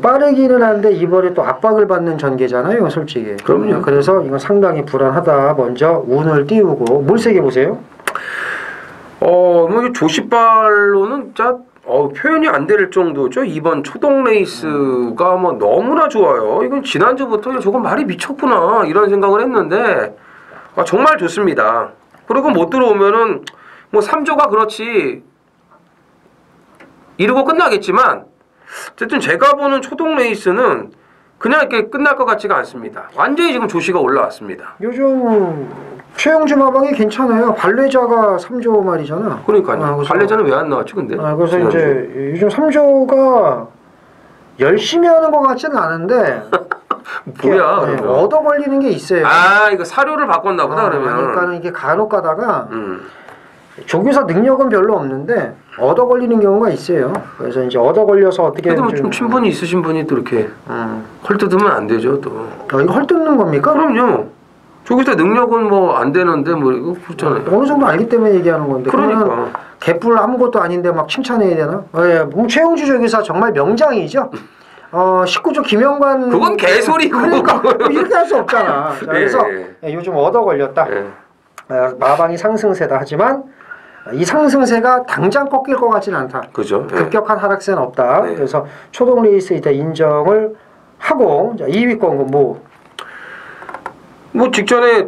빠르기는 한데 이번에 또 압박을 받는 전개잖아요, 솔직히. 그럼요. 그래서 이건 상당히 불안하다. 먼저 운을 띄우고 물세게 보세요. 뭐 이게 조시발로는 진짜 표현이 안 될 정도죠. 이번 초동 레이스가 뭐 너무나 좋아요. 이건 지난주부터 저건 말이 미쳤구나 이런 생각을 했는데 정말 좋습니다. 그리고 못 들어오면은 뭐 3조가 그렇지 이러고 끝나겠지만 어쨌든 제가 보는 초동 레이스는 그냥 이렇게 끝날 것 같지가 않습니다. 완전히 지금 조시가 올라왔습니다. 요즘 최영주 마방이 괜찮아요. 발레자가 3조 말이잖아. 그러니까요. 발레자는 왜 안 나왔지 근데? 그래서 지난주. 이제 요즘 3조가 열심히 하는 것 같지는 않은데 뭐야? 네, 그러면? 얻어 걸리는 게 있어요. 이거 사료를 바꿨나 보다 그러면. 그러니까는 이게 간혹 가다가 조교사 능력은 별로 없는데 얻어 걸리는 경우가 있어요. 그래서 이제 얻어 걸려서 어떻게 그래도 좀 친분이 있으신 분이 또 이렇게 헐뜯으면 안 되죠 또. 이거 헐뜯는 겁니까? 그럼요. 조교사 능력은 뭐 안 되는데 뭐 이거 그렇잖아요. 어느 정도 알기 때문에 얘기하는 건데. 그러니까. 개뿔 아무것도 아닌데 막 칭찬해야 되나? 최용주 조교사 정말 명장이죠. 19조 김영관 그건 개소리고. 그러니까 이렇게 할 수 없잖아. 자, 그래서 요즘 얻어 걸렸다. 마방이 상승세다 하지만 이 상승세가 당장 꺾일 것 같지는 않다. 그죠. 급격한 하락세는 없다. 그래서 초동 레이스 이때 인정을 하고 자, 2위권 뭐 직전에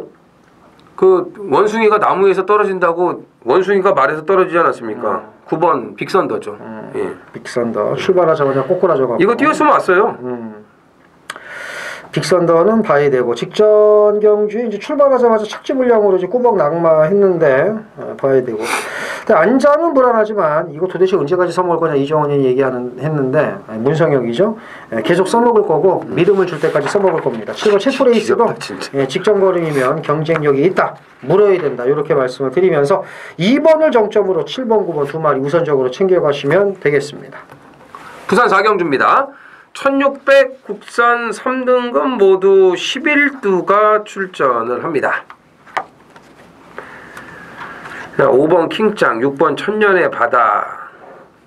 그 원숭이가 나무에서 떨어진다고 원숭이가 말에서 떨어지지 않았습니까? 9번 빅선더죠. 빅선더 출발하자마자 꼬꾸라져가지고 이거 뛰었으면 왔어요. 빅선더는 봐야 되고 직전 경주에 이제 출발하자마자 착지 불량으로 이제 꾸벅 낙마했는데 봐야 되고. 근데 안장은 불안하지만 이거 도대체 언제까지 써먹을 거냐 이정원이 했는데 문성혁이죠. 계속 써먹을 거고 믿음을 줄 때까지 써먹을 겁니다. 7번 최초 레이스도 직전 걸음이면 경쟁력이 있다. 물어야 된다. 이렇게 말씀을 드리면서 2번을 정점으로 7번, 9번 두 마리 우선적으로 챙겨가시면 되겠습니다. 부산 4경주입니다. 1600 국산 3등급 모두 11두가 출전을 합니다. 5번 킹짱, 6번 천년의 바다,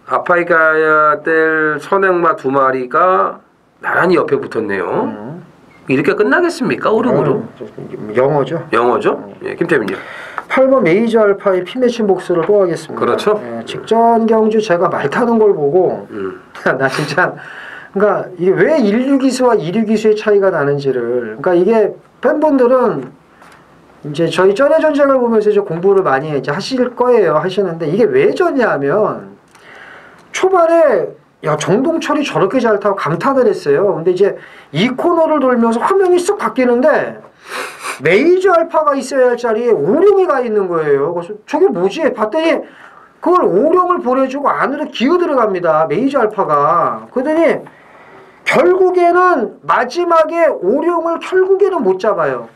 아파이 가야 될 선행마 두 마리가 나란히 옆에 붙었네요. 이렇게 끝나겠습니까? 오름으로? 영어죠? 김태민님. 8번 메이저 알파의 피매치 복수를 또 하겠습니다. 그렇죠. 직전 경주 제가 말 타는 걸 보고 나 진짜 그러니까 이게 왜 1류기수와 2류기수의 차이가 나는지를 그러니까 이게 팬분들은 이제 저희 전의 전쟁을 보면서 이제 공부를 많이 이제 하실 거예요. 하시는데 이게 왜 졌냐면 초반에 야 정동철이 저렇게 잘 타고 감탄을 했어요. 근데 이제 이 코너를 돌면서 화면이 쓱 바뀌는데 메이저 알파가 있어야 할 자리에 오룡이 가 있는 거예요. 그래서 저게 뭐지? 봤더니 그걸 오룡을 보내주고 안으로 기어 들어갑니다. 메이저 알파가. 그러더니 결국에는 마지막에 오룡을 결국에는 못 잡아요.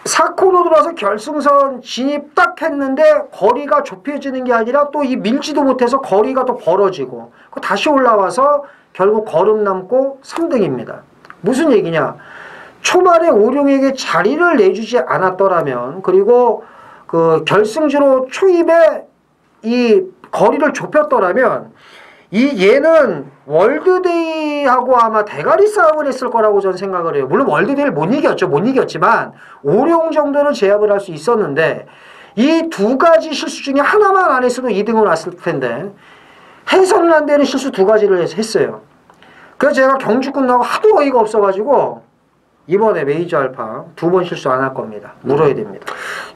4코너 들어와서 결승선 진입 딱 했는데 거리가 좁혀지는 게 아니라 또 이 밀지도 못해서 거리가 또 벌어지고 다시 올라와서 결국 걸음 남고 3등입니다. 무슨 얘기냐? 초반에 오룡에게 자리를 내주지 않았더라면 그리고 그 결승주로 초입에 이 거리를 좁혔더라면 얘는 월드데이하고 아마 대가리 싸움을 했을 거라고 저는 생각을 해요. 물론 월드데이를 못 이겼지만 오룡 정도는 제압을 할 수 있었는데 이 두 가지 실수 중에 하나만 안 했어도 2등으로 왔을 텐데 해서는 안 되는 실수 두 가지를 했어요. 그래서 제가 경주 끝나고 하도 어이가 없어가지고 이번에 메이저 알파 2번 실수 안 할 겁니다. 물어야 됩니다.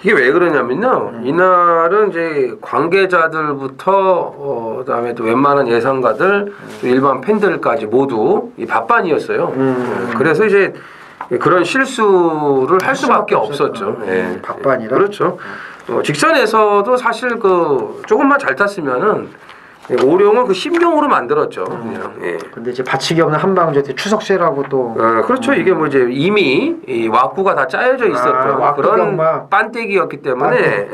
이게 왜 그러냐면요. 이날은 이제 관계자들부터 그다음에 또 웬만한 예상가들 또 일반 팬들까지 모두 이 밥반이었어요. 그래서 이제 그런 실수를 할 수밖에 없었죠. 밥반이라. 그렇죠. 직선에서도 사실 그 조금만 잘 탔으면은 오룡은 그 심용으로 만들었죠. 그냥. 근데 이제 받치기 없는 한방제 추석세라고 또. 그렇죠. 이게 뭐 이제 이미 이 왁구가 다 짜여져 있었던 그런 빤떼기였기 때문에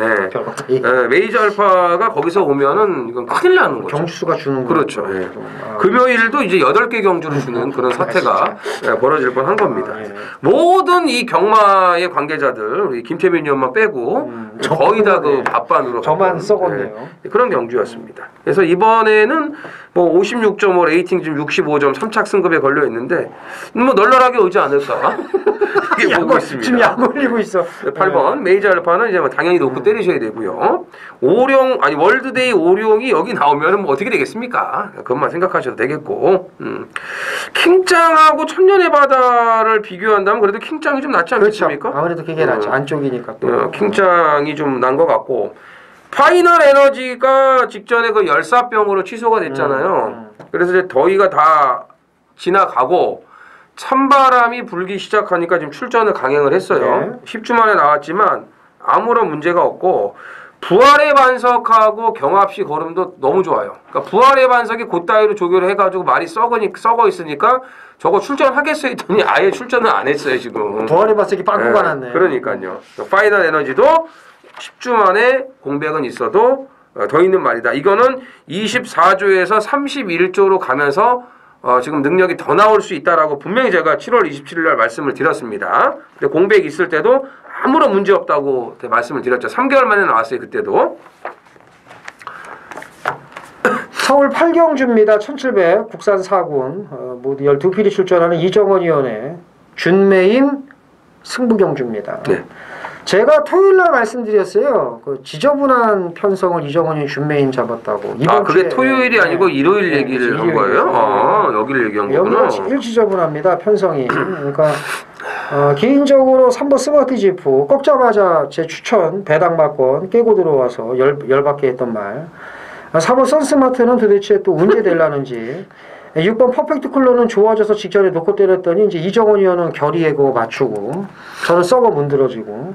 메이저 알파가 거기서 오면은 이건 큰일 나는 거죠. 경주수가 주는 거죠. 그렇죠. 금요일도 이제 8개 경주를 주는 그런 사태가 벌어질 뻔한 겁니다. 모든 이 경마의 관계자들 우리 김태민 의원만 빼고 거의 다 그 밥반으로 저만 썩었네요. 그런 경주였습니다. 그래서 이번 이번에는 뭐 56.5 레이팅 지금 65점 3착 승급에 걸려 있는데 뭐 널널하게 오지 않을까 이렇게 보고 있습니다. 지금 약 올리고 있어. 8번 메이저 알파는 이제 뭐 당연히 놓고 때리셔야 되고요. 오룡 아니 월드데이 오룡이 여기 나오면은 뭐 어떻게 되겠습니까? 그것만 생각하셔도 되겠고. 킹짱하고 천년의 바다를 비교한다면 그래도 킹짱이 좀 낫지 않겠습니까? 그렇죠. 아무래도 그게 낫죠. 안쪽이니까 또. 킹짱이 좀 난 것 같고. 파이널 에너지가 직전에 그 열사병으로 취소가 됐잖아요. 그래서 이제 더위가 다 지나가고 찬바람이 불기 시작하니까 지금 출전을 강행을 했어요. 네. 10주 만에 나왔지만 아무런 문제가 없고 부활의 반석하고 경합시 걸음도 너무 좋아요. 그러니까 부활의 반석이 그따위로 조교를 해가지고 말이 썩어 있으니까 저거 출전하겠어 했더니 아예 출전을 안 했어요 지금. 부활의 반석이 빵꾸가 났네. 그러니까요. 파이널 에너지도 10주 만에 공백은 있어도 더 있는 말이다. 이거는 24조에서 31조로 가면서 지금 능력이 더 나올 수 있다라고 분명히 제가 7월 27일 날 말씀을 드렸습니다. 근데 공백이 있을 때도 아무런 문제 없다고 말씀을 드렸죠. 3개월 만에 나왔어요. 그때도. 서울 8경주입니다. 1700 국산 4군 모두 12필이 출전하는 이정원 위원의 준메인 승부경주입니다. 네. 제가 토요일날 말씀드렸어요. 그 지저분한 편성을 이정원이 준메인 잡았다고. 이번 그게 주에, 토요일이 아니고 일요일 얘기를 한 거예요? 여기를 얘기한 거구나. 여기가 제일 지저분합니다. 편성이. 그러니까 개인적으로 3번 스마트 지프 꺾자마자 제 추천 배당 맞건 깨고 들어와서 열받게 했던 말. 4번 선스마트는 도대체 또 언제 될라는지. 6번 퍼펙트 쿨러는 좋아져서 직전에 놓고 때렸더니 이제 이정원 위원은 결의에 그거 맞추고 저는 썩어 문드러지고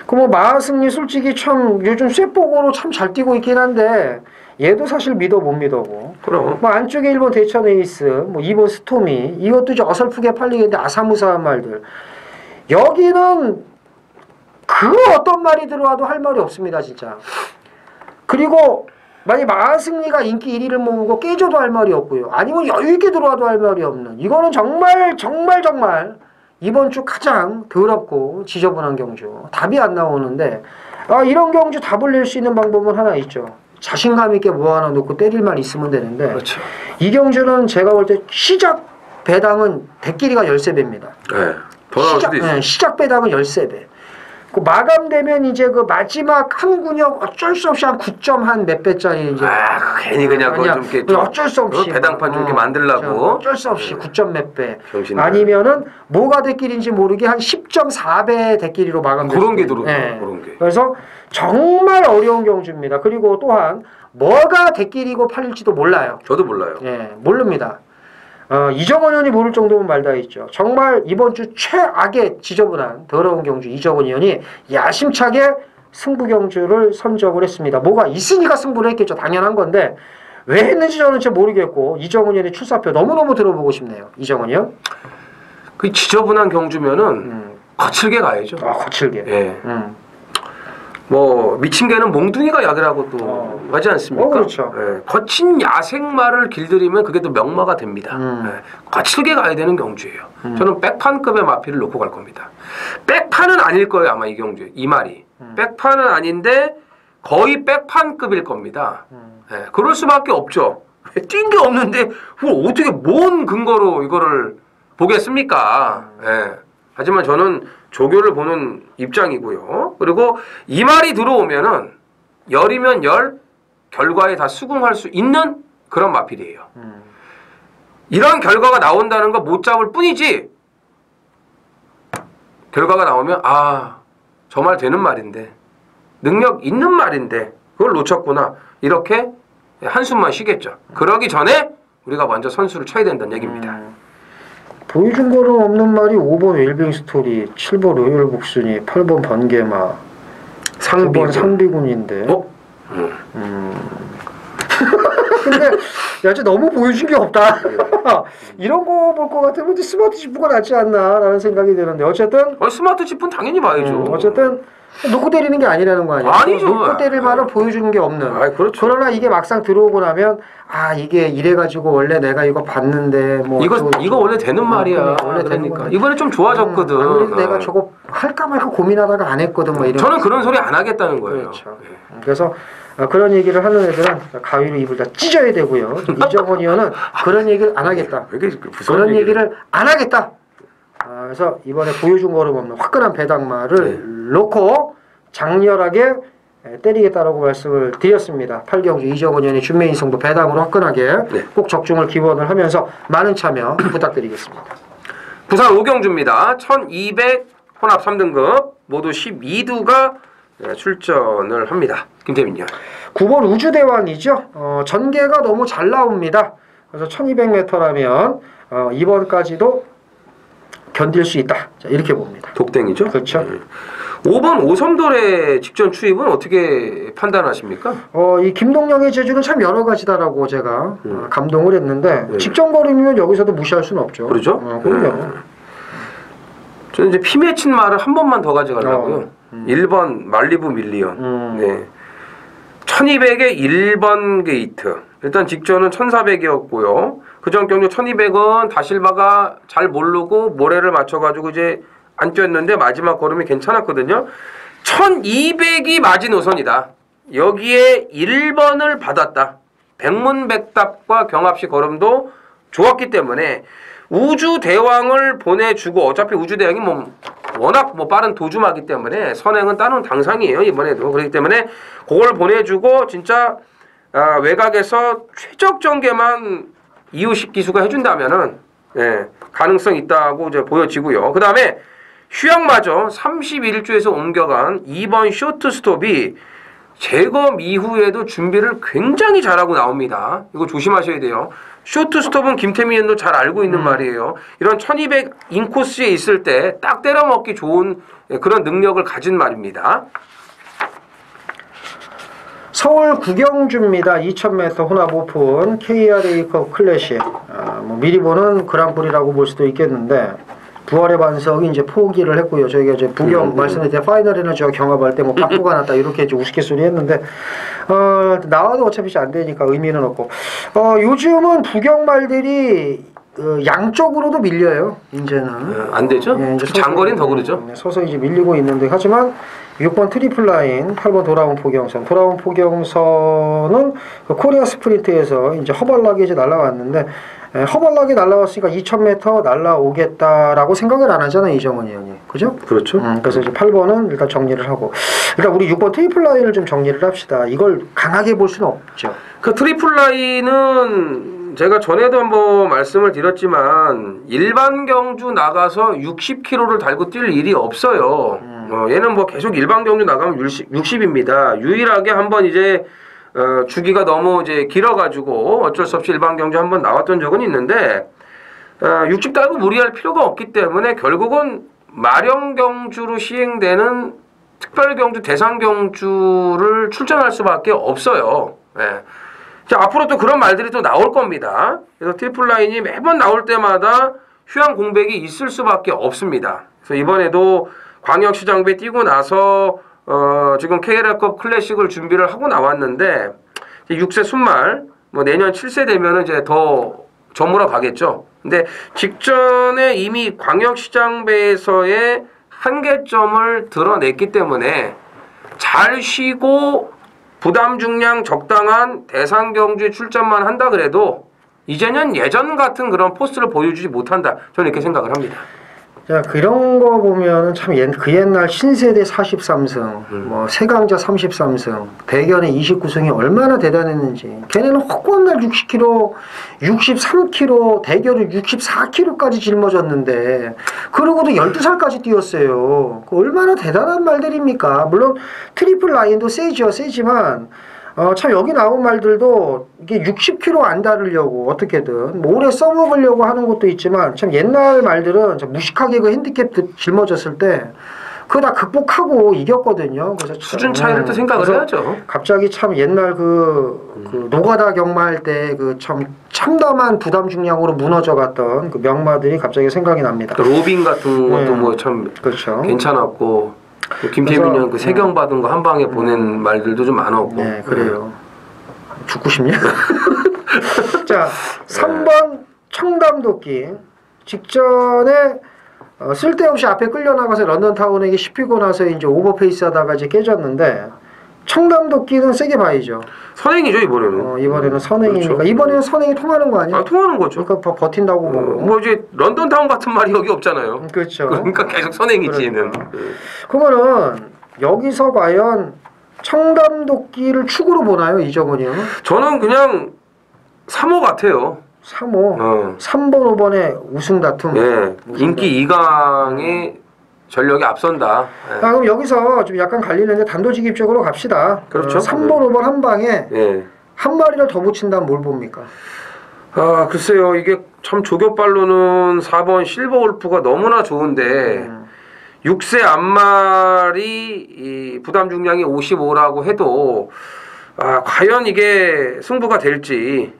그 뭐 마하승리 솔직히 참 요즘 쇠복으로 참 잘 뛰고 있긴 한데 얘도 사실 믿어 못 믿어고 그럼. 뭐 안쪽에 1번 대천 에이스 뭐 2번 스토미 이것도 이제 어설프게 팔리겠는데 아사무사한 말들 여기는 그 어떤 말이 들어와도 할 말이 없습니다 진짜. 그리고 만약 마하승리가 인기 1위를 모으고 깨져도 할 말이 없고요. 아니면 여유있게 들어와도 할 말이 없는. 이거는 정말 이번 주 가장 더럽고 지저분한 경주. 답이 안 나오는데 이런 경주 답을 낼 수 있는 방법은 하나 있죠. 자신감 있게 뭐 하나 놓고 때릴만 있으면 되는데 그렇죠. 이 경주는 제가 볼 때 시작 배당은 대끼리가 13배입니다. 네. 더 나올 수도 있어요. 시작 배당은 13배. 그 마감되면 이제 그 마지막 한 군역 어쩔 수 없이 한 9점 한 몇 배짜리 이제 괜히 그냥 그거 좀 이렇게 어쩔 수 없이 배당판 좀 이렇게 만들라고 어쩔 수 없이 9점 몇 배 정신들. 아니면은 뭐가 대끼리인지 모르게 한 10.4배 대끼리로 마감될 그런 게 수도 들어요. 있어요. 그런 게. 그래서 정말 어려운 경주입니다. 그리고 또한 뭐가 대끼리고 팔릴지도 몰라요. 저도 몰라요. 모릅니다. 이정원 의원이 모를 정도면 말 다 했죠. 정말 이번 주 최악의 지저분한 더러운 경주 이정원 의원이 야심차게 승부 경주를 선정을 했습니다. 뭐가 있으니까 승부를 했겠죠. 당연한 건데 왜 했는지 저는 잘 모르겠고 이정원 의원의 출사표 너무너무 들어보고 싶네요. 이정원 의원. 그 지저분한 경주면은 거칠게 가야죠. 거칠게. 예. 뭐 미친 개는 몽둥이가 약이라고 또 하지 않습니까? 그렇죠. 예. 거친 야생마를 길들이면 그게 또 명마가 됩니다. 예. 거칠게 가야 되는 경주예요. 저는 백판급의 마피를 놓고 갈 겁니다. 백판은 아닐 거예요 아마 이 경주 이 말이. 백판은 아닌데 거의 백판급일 겁니다. 예. 그럴 수밖에 없죠. 뛴 게 없는데 그걸 어떻게 뭔 근거로 이거를 보겠습니까? 예. 하지만 저는 조교를 보는 입장이고요. 그리고 이 말이 들어오면은 열이면 열, 결과에 다 수긍할 수 있는 그런 마필이에요. 이런 결과가 나온다는 거 못 잡을 뿐이지 결과가 나오면 저 말 되는 말인데 능력 있는 말인데 그걸 놓쳤구나 이렇게 한숨만 쉬겠죠. 그러기 전에 우리가 먼저 선수를 쳐야 된다는 얘기입니다. 보여준 거는 없는 말이 5번 웰빙 스토리, 7번 로열 복순이, 8번 번개마, 9번 상비군인데. 근데 야, 너무 보여준 게 없다. 이런 거 볼 것 같으면 스마트 지프가 낫지 않나라는 생각이 드는데 어쨌든 스마트 지프는 당연히 봐야죠. 어쨌든 놓고 때리는 게 아니라는 거 아니에요? 아니죠. 놓고 때릴 만은 보여주는 게 없는. 그렇죠. 그러나 이게 막상 들어오고 나면 이게 이래가지고 원래 내가 이거 봤는데 뭐 이거 원래 되는 말이야. 원래 되는 그러니까 거야. 이번에 좀 좋아졌거든. 아무래도 내가 저거 할까 말까 고민하다가 안 했거든 뭐 이런. 저는 그런 소리 안 하겠다는 거예요. 그렇죠. 그래서 그런 얘기를 하는 애들은 가위로 입을 다 찢어야 되고요. 이정원 의원은 그런 얘기를 안 하겠다. 그런 얘기를 안 하겠다. 그래서 이번에 보여준 거로 없는 화끈한 배당말을 놓고 장렬하게 때리겠다라고 말씀을 드렸습니다. 8경주 이정원 의원의 준매인승부 배당으로 화끈하게 꼭 적중을 기원을 하면서 많은 참여 부탁드리겠습니다. 부산 5경주입니다. 1200 혼합 3등급 모두 12두가 출전을 합니다. 김태민요. 9번 우주대왕이죠. 전개가 너무 잘 나옵니다. 그래서 1200m라면 이번까지도 견딜 수 있다. 자, 이렇게 봅니다. 독땡이죠? 그렇죠. 5번 오섬돌의 직전 추입은 어떻게 판단하십니까? 이 김동영의 재주는 참 여러 가지다라고 제가 감동을 했는데 직전 걸음이면 여기서도 무시할 수는 없죠. 그렇죠? 그럼요. 저는 이제 피 맺힌 말을 한 번만 더 가져가려고요. 1번 말리부 밀리언. 네. 1200의 1번 게이트. 일단 직전은 1400이었고요. 그전 경주 1200은 다실바가 잘 모르고 모래를 맞춰가지고 이제 안 뛰었는데 마지막 걸음이 괜찮았거든요. 1200이 마지노선이다. 여기에 1번을 받았다. 백문백답과 경합식 걸음도 좋았기 때문에 우주대왕을 보내주고 어차피 우주대왕이 워낙 빠른 도주마기 때문에 선행은 따놓은 당상이에요. 이번에도. 그렇기 때문에 그걸 보내주고 진짜 외곽에서 최적 전개만 이유식 기수가 해준다면은 가능성 있다고 이제 보여지고요. 그 다음에 휴양마저 31주에서 옮겨간 2번 쇼트스톱이 재검 이후에도 준비를 굉장히 잘하고 나옵니다. 이거 조심하셔야 돼요. 쇼트스톱은 김태민 의원도 잘 알고 있는 말이에요. 이런 1200 인코스에 있을 때 딱 때려먹기 좋은 그런 능력을 가진 말입니다. 서울 구경주입니다. 2000m 혼합 오픈 KRA컵 클래식. 미리 보는 그랑프리라고 볼 수도 있겠는데 부활의 반석이 이제 포기를 했고요. 저희가 이제 부경 말씀드린 파이널에는 저 경합할 때 바꾸가 났다 이렇게 우스갯소리 했는데 나와도 어차피 안 되니까 의미는 없고 요즘은 부경 말들이 양쪽으로도 밀려요. 이제는 안 되죠? 이제 장거리는 더 그러죠. 서서히 이제 밀리고 있는데 하지만 6번 트리플 라인, 8번 돌아온 포경선. 돌아온 포경선은 그 코리아 스프린트에서 이제 허벌나게 이제 날아왔는데 허벌나게 날아왔으니까 2000m 날아오겠다라고 생각을 안 하잖아요, 이정원 의원이. 그죠? 그렇죠. 그래서 이제 8번은 일단 정리를 하고 일단 우리 6번 트리플 라인을 좀 정리를 합시다. 이걸 강하게 볼 수는 없죠. 그 트리플 라인은 제가 전에도 한번 말씀을 드렸지만 일반 경주 나가서 60km를 달고 뛸 일이 없어요. 얘는 계속 일반 경주 나가면 60입니다. 유일하게 한번 이제 주기가 너무 이제 길어가지고 어쩔 수 없이 일반 경주 한번 나왔던 적은 있는데 60 달고 무리할 필요가 없기 때문에 결국은 마령 경주로 시행되는 특별 경주, 대상 경주를 출전할 수밖에 없어요. 자, 앞으로 또 그런 말들이 또 나올 겁니다. 그래서 트리플 라인이 매번 나올 때마다 휴양 공백이 있을 수밖에 없습니다. 그래서 이번에도 광역시장배 뛰고 나서 지금 KLA컵 클래식을 준비를 하고 나왔는데 6세 순말 내년 7세 되면은 이제 더 저물어 가겠죠. 근데 직전에 이미 광역시장배에서의 한계점을 드러냈기 때문에 잘 쉬고 부담 중량 적당한 대상 경주에 출전만 한다 그래도 이제는 예전 같은 그런 포스를 보여주지 못한다. 저는 이렇게 생각을 합니다. 자, 그런 거 보면은 참 그 옛날 신세대 43승, 세강자 33승, 대견의 29승이 얼마나 대단했는지. 걔네는 헛건날 60km, 63km, 대결을 64km까지 짊어졌는데, 그러고도 12살까지 뛰었어요. 얼마나 대단한 말들입니까? 물론 트리플 라인도 세지만, 참 여기 나온 말들도 이게 60km 안 다르려고 어떻게든 오래 써먹으려고 하는 것도 있지만 참 옛날 말들은 참 무식하게 그 핸디캡 짊어졌을 때 그거 다 극복하고 이겼거든요. 그래서 수준 차이를 또 생각을 해야죠. 갑자기 참 옛날 그 노가다 경마할 때 그 참 참담한 부담 중량으로 무너져갔던 그 명마들이 갑자기 생각이 납니다. 로빈 같은 것도 참 그렇죠. 괜찮았고. 김태민 형 그 세경 받은 거 한 방에 보낸 말들도 좀 많았고. 네, 그래요. 죽고 싶냐? 자, 3번 청담도끼. 직전에 쓸데없이 앞에 끌려나가서 런던타운에게 씹히고 나서 이제 오버페이스 하다가 이제 깨졌는데 청담도끼는 세게 봐야죠. 선행이죠 이번에는. 이번에는 선행이니까 그렇죠. 이번에는 선행이 통하는 거 아니야? 통하는 거죠. 그러니까 버틴다고 보고. 뭐 이제 런던 타운 같은 말이 여기 없잖아요. 그렇죠. 그러니까 계속 선행이지 얘는. 그러면은 여기서 과연 청담도끼를 축으로 보나요, 이정원이요? 저는 그냥 3호 같아요. 3호. 3번, 5번의 우승 다툼. 예. 인기 2강의 전력이 앞선다. 예. 그럼 여기서 좀 약간 갈리는데 단도직입적으로 갑시다. 그렇죠. 3번, 5번 한 방에 예. 한 마리를 더 붙인다면 뭘 봅니까? 아, 글쎄요. 이게 참 조교빨로는 4번 실버 울프가 너무나 좋은데 6세 앞말이 이 부담 중량이 55라고 해도 과연 이게 승부가 될지,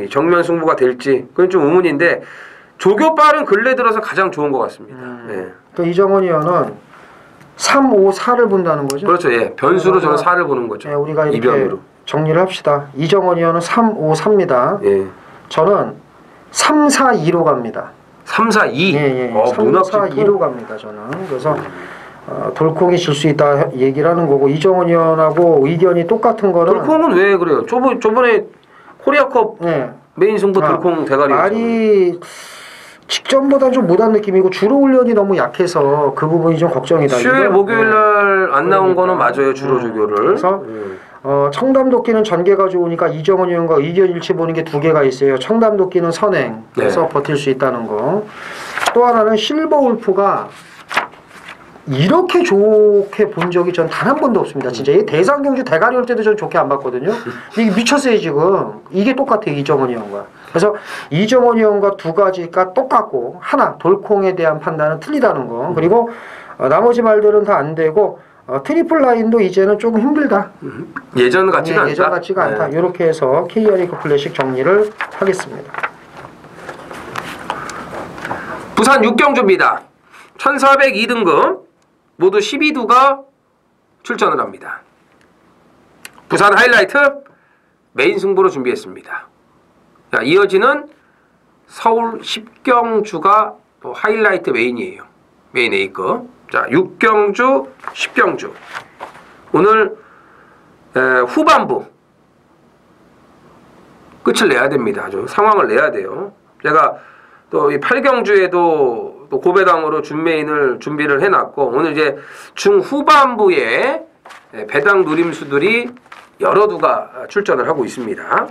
정면 승부가 될지 그건 좀 의문인데 조교빨은 근래 들어서 가장 좋은 것 같습니다. 네. 또 이정원 의원은 3, 5, 4를 본다는 거죠? 그렇죠. 예. 변수로 저는 4를 보는 거죠. 네, 우리가 이렇게 이변으로. 정리를 합시다. 이정원 의원은 3, 5, 4입니다. 예. 저는 3, 4, 2로 갑니다. 3, 4, 2? 예. 3, 4, 2로 갑니다. 저는. 그래서 돌콩이 질 수 있다 얘기를 하는 거고 이정원 의원하고 의견이 똑같은 거는 돌콩은 왜 그래요? 저번에 코리아컵 메인 승부 돌콩 대가리 말이 직전보다 좀 못한 느낌이고 주로 훈련이 너무 약해서 그 부분이 좀 걱정이다. 수요일 목요일 날 안 나온 거는 맞아요. 주로 조교를. 그래서 청담도끼는 전개가 좋으니까 이정원 의원과 의견 일치 보는 게 두 개가 있어요. 청담도끼는 선행 그래서 버틸 수 있다는 거. 또 하나는 실버 울프가 이렇게 좋게 본 적이 전 단 한 번도 없습니다. 진짜 이 대상경주 대가리 올 때도 전 좋게 안 봤거든요. 이게 미쳤어요 지금. 이게 똑같아요 이정원 의원과. 그래서 이정원 의원과 두 가지가 똑같고 하나 돌콩에 대한 판단은 틀리다는 거. 그리고 나머지 말들은 다 안 되고 트리플 라인도 이제는 조금 힘들다. 예전 같지가 않다. 예전 같지가 않다. 이렇게 해서 KRA 클래식 정리를 하겠습니다. 부산 6경주입니다. 1402등급 모두 12두가 출전을 합니다. 부산 하이라이트 메인 승부로 준비했습니다. 자, 이어지는 서울 10경주가 또 하이라이트 메인이에요. 메인 A급. 자, 6경주, 10경주. 오늘 후반부 끝을 내야 됩니다. 아주 상황을 내야 돼요. 제가 또 이 8경주에도 또 고배당으로 준메인을 준비를 해놨고 오늘 이제 중후반부에 배당 누림수들이 여러 두가 출전을 하고 있습니다.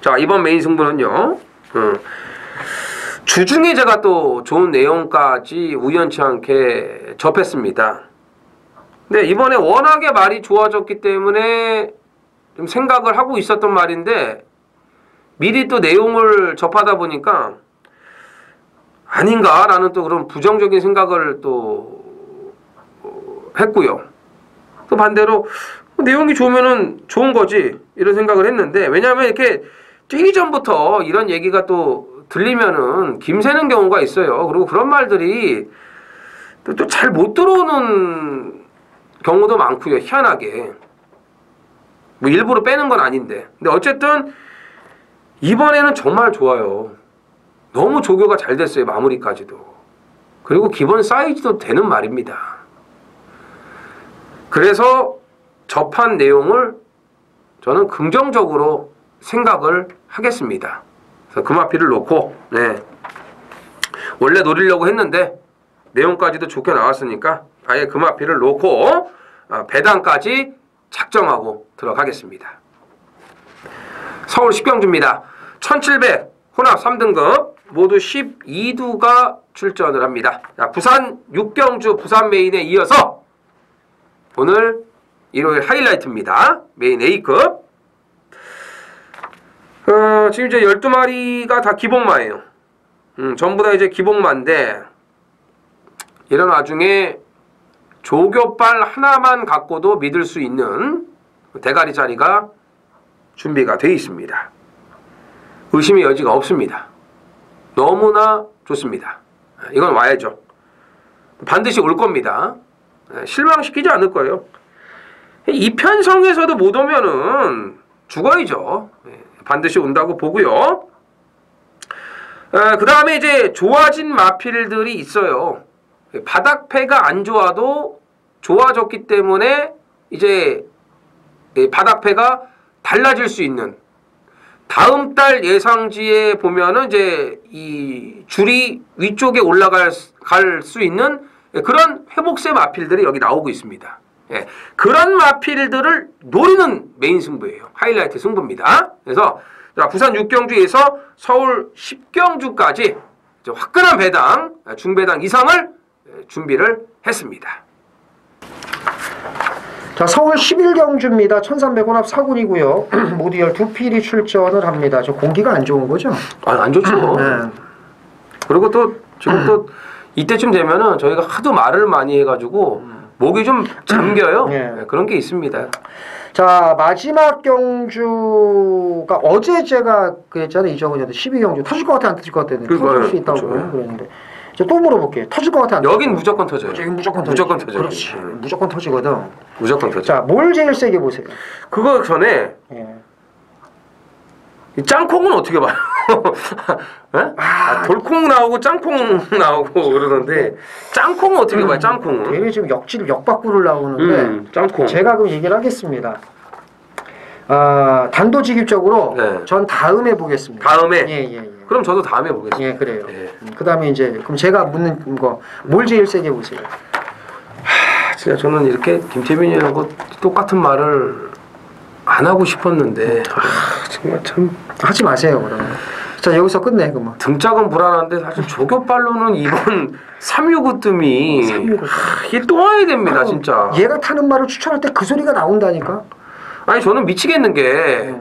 자, 이번 메인 승부는요. 주중에 제가 또 좋은 내용까지 우연치 않게 접했습니다. 근데 이번에 워낙에 말이 좋아졌기 때문에 좀 생각을 하고 있었던 말인데 미리 또 내용을 접하다 보니까 아닌가라는 또 그런 부정적인 생각을 또 했고요. 또 반대로 내용이 좋으면은 좋은 거지 이런 생각을 했는데 왜냐하면 이렇게 뛰기 전부터 이런 얘기가 또 들리면은 김새는 경우가 있어요. 그리고 그런 말들이 또 잘 못 들어오는 경우도 많고요. 희한하게 뭐 일부러 빼는 건 아닌데 근데 어쨌든 이번에는 정말 좋아요. 너무 조교가 잘 됐어요. 마무리까지도. 그리고 기본 사이즈도 되는 말입니다. 그래서 접한 내용을 저는 긍정적으로 생각을 하겠습니다. 그래서 금화피를 놓고 원래 노리려고 했는데 내용까지도 좋게 나왔으니까 아예 금화피를 놓고 배당까지 작정하고 들어가겠습니다. 서울 10경주입니다. 1700 혼합 3등급 모두 12두가 출전을 합니다. 자, 부산 6경주 부산 메인에 이어서 오늘 일요일 하이라이트입니다. 메인 A급. 지금 이제 12마리가 다 기복마예요. 전부 다 이제 기복마인데 이런 와중에 조교빨 하나만 갖고도 믿을 수 있는 대가리 자리가 준비가 되어 있습니다. 의심의 여지가 없습니다. 너무나 좋습니다. 이건 와야죠. 반드시 올 겁니다. 실망시키지 않을 거예요. 이편성에서도 못 오면은 죽어야죠. 반드시 온다고 보고요. 그 다음에 이제 좋아진 마필들이 있어요. 바닥패가 안 좋아도 좋아졌기 때문에 이제 바닥패가 달라질 수 있는 다음 달 예상지에 보면은 이제 이 줄이 위쪽에 올라갈 수 있는 그런 회복세 마필들이 여기 나오고 있습니다. 예, 그런 마필들을 노리는 메인 승부예요. 하이라이트 승부입니다. 그래서 자, 부산 6경주에서 서울 10경주까지 화끈한 배당, 중배당 이상을 준비를 했습니다. 자, 서울 11경주입니다. 1300원 앞 4군이고요. 모두 12필이 출전을 합니다. 저 공기가 안 좋은 거죠? 안 좋죠. 네. 그리고 또 지금 또 이때쯤 되면은 저희가 하도 말을 많이 해가지고 목이 좀 잠겨요. 네. 그런 게 있습니다. 자, 마지막 경주가 어제 제가 그랬잖아요. 이정은이한테 12경주 터질 것 같아 안 터질 것 같아? 터질 수 있다고 그렇죠. 그랬는데 제가 또 물어볼게요. 터질 것 같아 안 터질 여긴 무조건 터져요. 여긴 무조건 무조건 터져요. 그렇지. 무조건 터지거든. 무조건 터져. 자, 뭘 제일 세게 보세요? 그거 전에 예. 이 짱콩은 어떻게 봐요? 돌콩 나오고 짱콩 나오고 그러는데 짱콩은 어떻게 봐요? 짱콩은? 되게 지금 역박구를 나오는데 짱콩. 제가 그럼 얘기를 하겠습니다. 단도직입적으로 네. 전 다음에 보겠습니다. 다음에? 예. 그럼 저도 다음에 보겠습니다. 예, 그래요. 예. 그다음에 이제 그럼 제가 묻는 거 뭘 제일 세게 보세요? 진짜 저는 이렇게 김태민이하고 똑같은 말을 안 하고 싶었는데 정말 참 하지 마세요, 그러면. 자, 여기서 끝내 그러면. 등짝은 불안한데 사실 조교빨로는 이번 369 뜸이 369. 이게 또 와야 됩니다, 진짜. 얘가 타는 말을 추천할 때 그 소리가 나온다니까. 아니 저는 미치겠는 게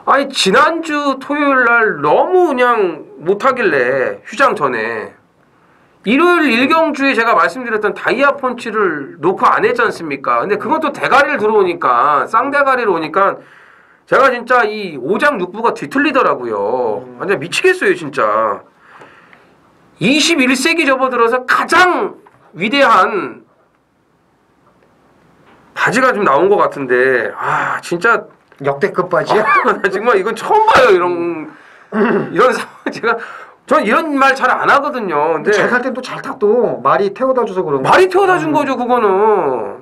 아니 지난주 토요일 날 너무 그냥 못하길래 휴장 전에 일요일 1경주에 제가 말씀드렸던 다이아 펀치를 놓고 안 했지 않습니까? 근데 그것도 대가리를 들어오니까 쌍대가리로 오니까 제가 진짜 이 5장 6부가 뒤틀리더라고요. 완전 미치겠어요 진짜. 21세기 접어들어서 가장 위대한 바지가 좀 나온 것 같은데 진짜 역대급 바지야. 나 정말 이건 처음 봐요. 이런 상황 제가 전 이런 말 잘 안 하거든요. 근데 잘 탈 땐 또 잘 타. 또 말이 태워다 줘서 그런 거. 말이 태워다 준 거죠 그거는.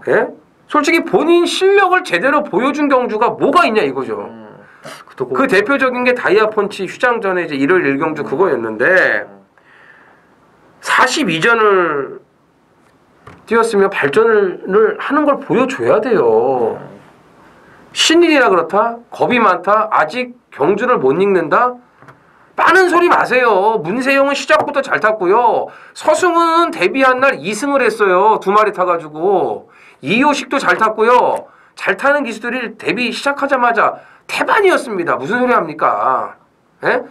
예? 솔직히 본인 실력을 제대로 보여준 경주가 뭐가 있냐 이거죠. 그 대표적인 게 다이아 펀치 휴장 전에 이제 1월 1경주 그거였는데 42전을 뛰었으면 발전을 하는 걸 보여줘야 돼요. 신일이라 그렇다? 겁이 많다? 아직 경주를 못 읽는다? 빠는 소리 마세요. 문세영은 시작부터 잘 탔고요. 서승은 데뷔한 날 2승을 했어요. 2마리 타가지고. 이효식도 잘 탔고요. 잘 타는 기수들이 데뷔 시작하자마자 태반이었습니다. 무슨 소리 합니까? 예?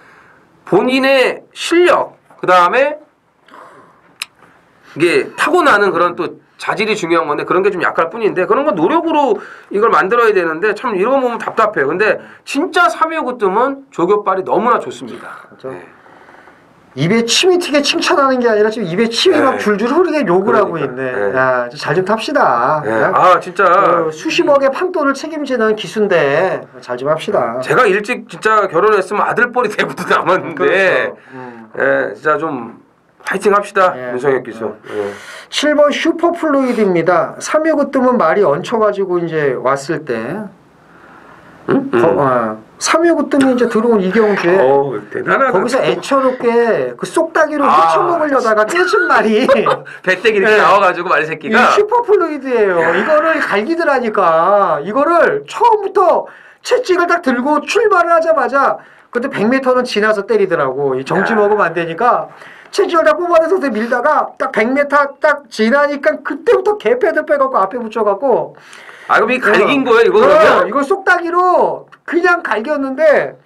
본인의 실력, 그 다음에 이게 타고나는 그런 또 자질이 중요한 건데 그런 게 좀 약할 뿐인데 그런 거 노력으로 이걸 만들어야 되는데 참 이런 거 보면 답답해요. 근데 진짜 3.29 뜸은 조교빨이 너무나 좋습니다. 네. 입에 침이 튀게 칭찬하는 게 아니라 지금 입에 침이 막 줄줄 흐르게 욕을 하고 있네. 야, 잘 좀 탑시다. 진짜 수십억의 판돈을 책임지는 기수인데 잘 좀 합시다. 제가 일찍 진짜 결혼했으면 아들뻘이 대부도 남았는데 그렇죠. 진짜 좀 파이팅 합시다. 문성혁 기수. 7번 슈퍼플루이드입니다. 3.29 뜸은 말이 얹혀가지고 이제 왔을 때 3.29 뜸이 이제 들어온 이경주에 대단하다. 거기서 애처롭게 그 쏙다기로 훔쳐먹으려다가 깨진 말이 배때기 이렇게 나와가지고 말 새끼가 이 슈퍼플루이드예요. 이거를 갈기더라니까. 이거를 처음부터 채찍을 딱 들고 출발을 하자마자 그때 100m는 지나서 때리더라고. 이 정지 먹으면 안 되니까 채찍을 다 뽑아내서 밀다가 딱 100m 딱 지나니까 그때부터 개패드 빼갖고 앞에 붙여갖고 그럼 이 갈긴 거예요 이거 그러면? 이거 쏙다기로 그냥 갈겼는데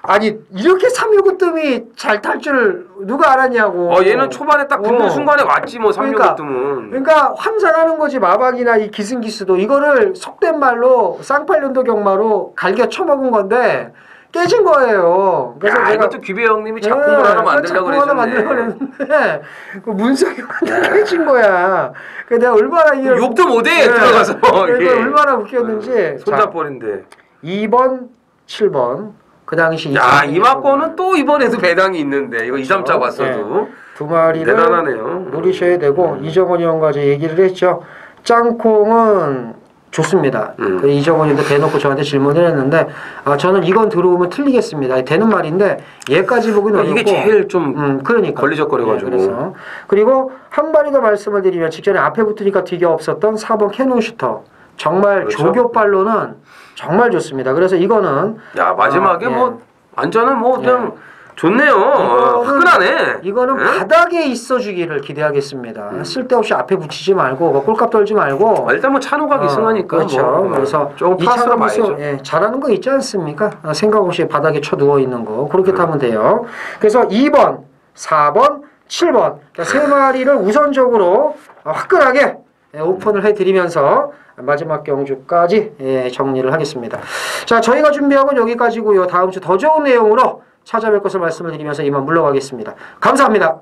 아니 이렇게 3.29 뜸이 잘 탈 줄 누가 알았냐고. 얘는 초반에 딱 붙는 순간에 왔지 뭐 3.29 뜸은. 그러니까 환상하는 거지. 마박이나 이 기승기수도 이거를 속된 말로 쌍팔년도 경마로 갈겨 쳐먹은 건데 깨진 거예요. 그래서 내가 이것도 귀배 형님이 작품을 하나 만들려고 그랬는데 그 문석영한테 깨진 거야. 그 내가 얼마나 욕도 못해 들어가서. 그러니까 얼마나 웃겼는지. 손잡벌인데. 2번, 7번 그 당시 이마권은 또 이번에도 배당이 있는데 이거 2점차 봤어도 두 마리를 대단하네요. 노리셔야 되고 이정원이 형과 제 얘기를 했죠. 짱콩은 좋습니다. 그 이정원님도 대놓고 저한테 질문을 했는데 저는 이건 들어오면 틀리겠습니다. 되는 말인데 얘까지 보기는 어렵고 이게 제일 좀 그러니까 걸리적거려가지고. 그래서 그리고 한 발이 더 말씀을 드리면 직전에 앞에 붙으니까 뒤가 없었던 4번 캐논 슈터 정말 그렇죠. 조교발로는 정말 좋습니다. 그래서 이거는 마지막에 뭐 안전은 뭐 그냥 좋네요. 화끈하네. 이거는 바닥에 있어주기를 기대하겠습니다. 쓸데없이 앞에 붙이지 말고 뭐 꼴값 떨지 말고 일단 뭐 찬호가 기승하니까 그렇죠. 그래서 좀 이 파스가 차가 많이죠. 잘하는 거 있지 않습니까? 생각 없이 바닥에 쳐 누워 있는 거 그렇게 타면 돼요. 그래서 2번, 4번, 7번 세 마리를 우선적으로 화끈하게 오픈을 해드리면서 마지막 경주까지 정리를 하겠습니다. 자, 저희가 준비한 건 여기까지고요. 다음 주 더 좋은 내용으로 찾아뵐 것을 말씀을 드리면서 이만 물러가겠습니다. 감사합니다.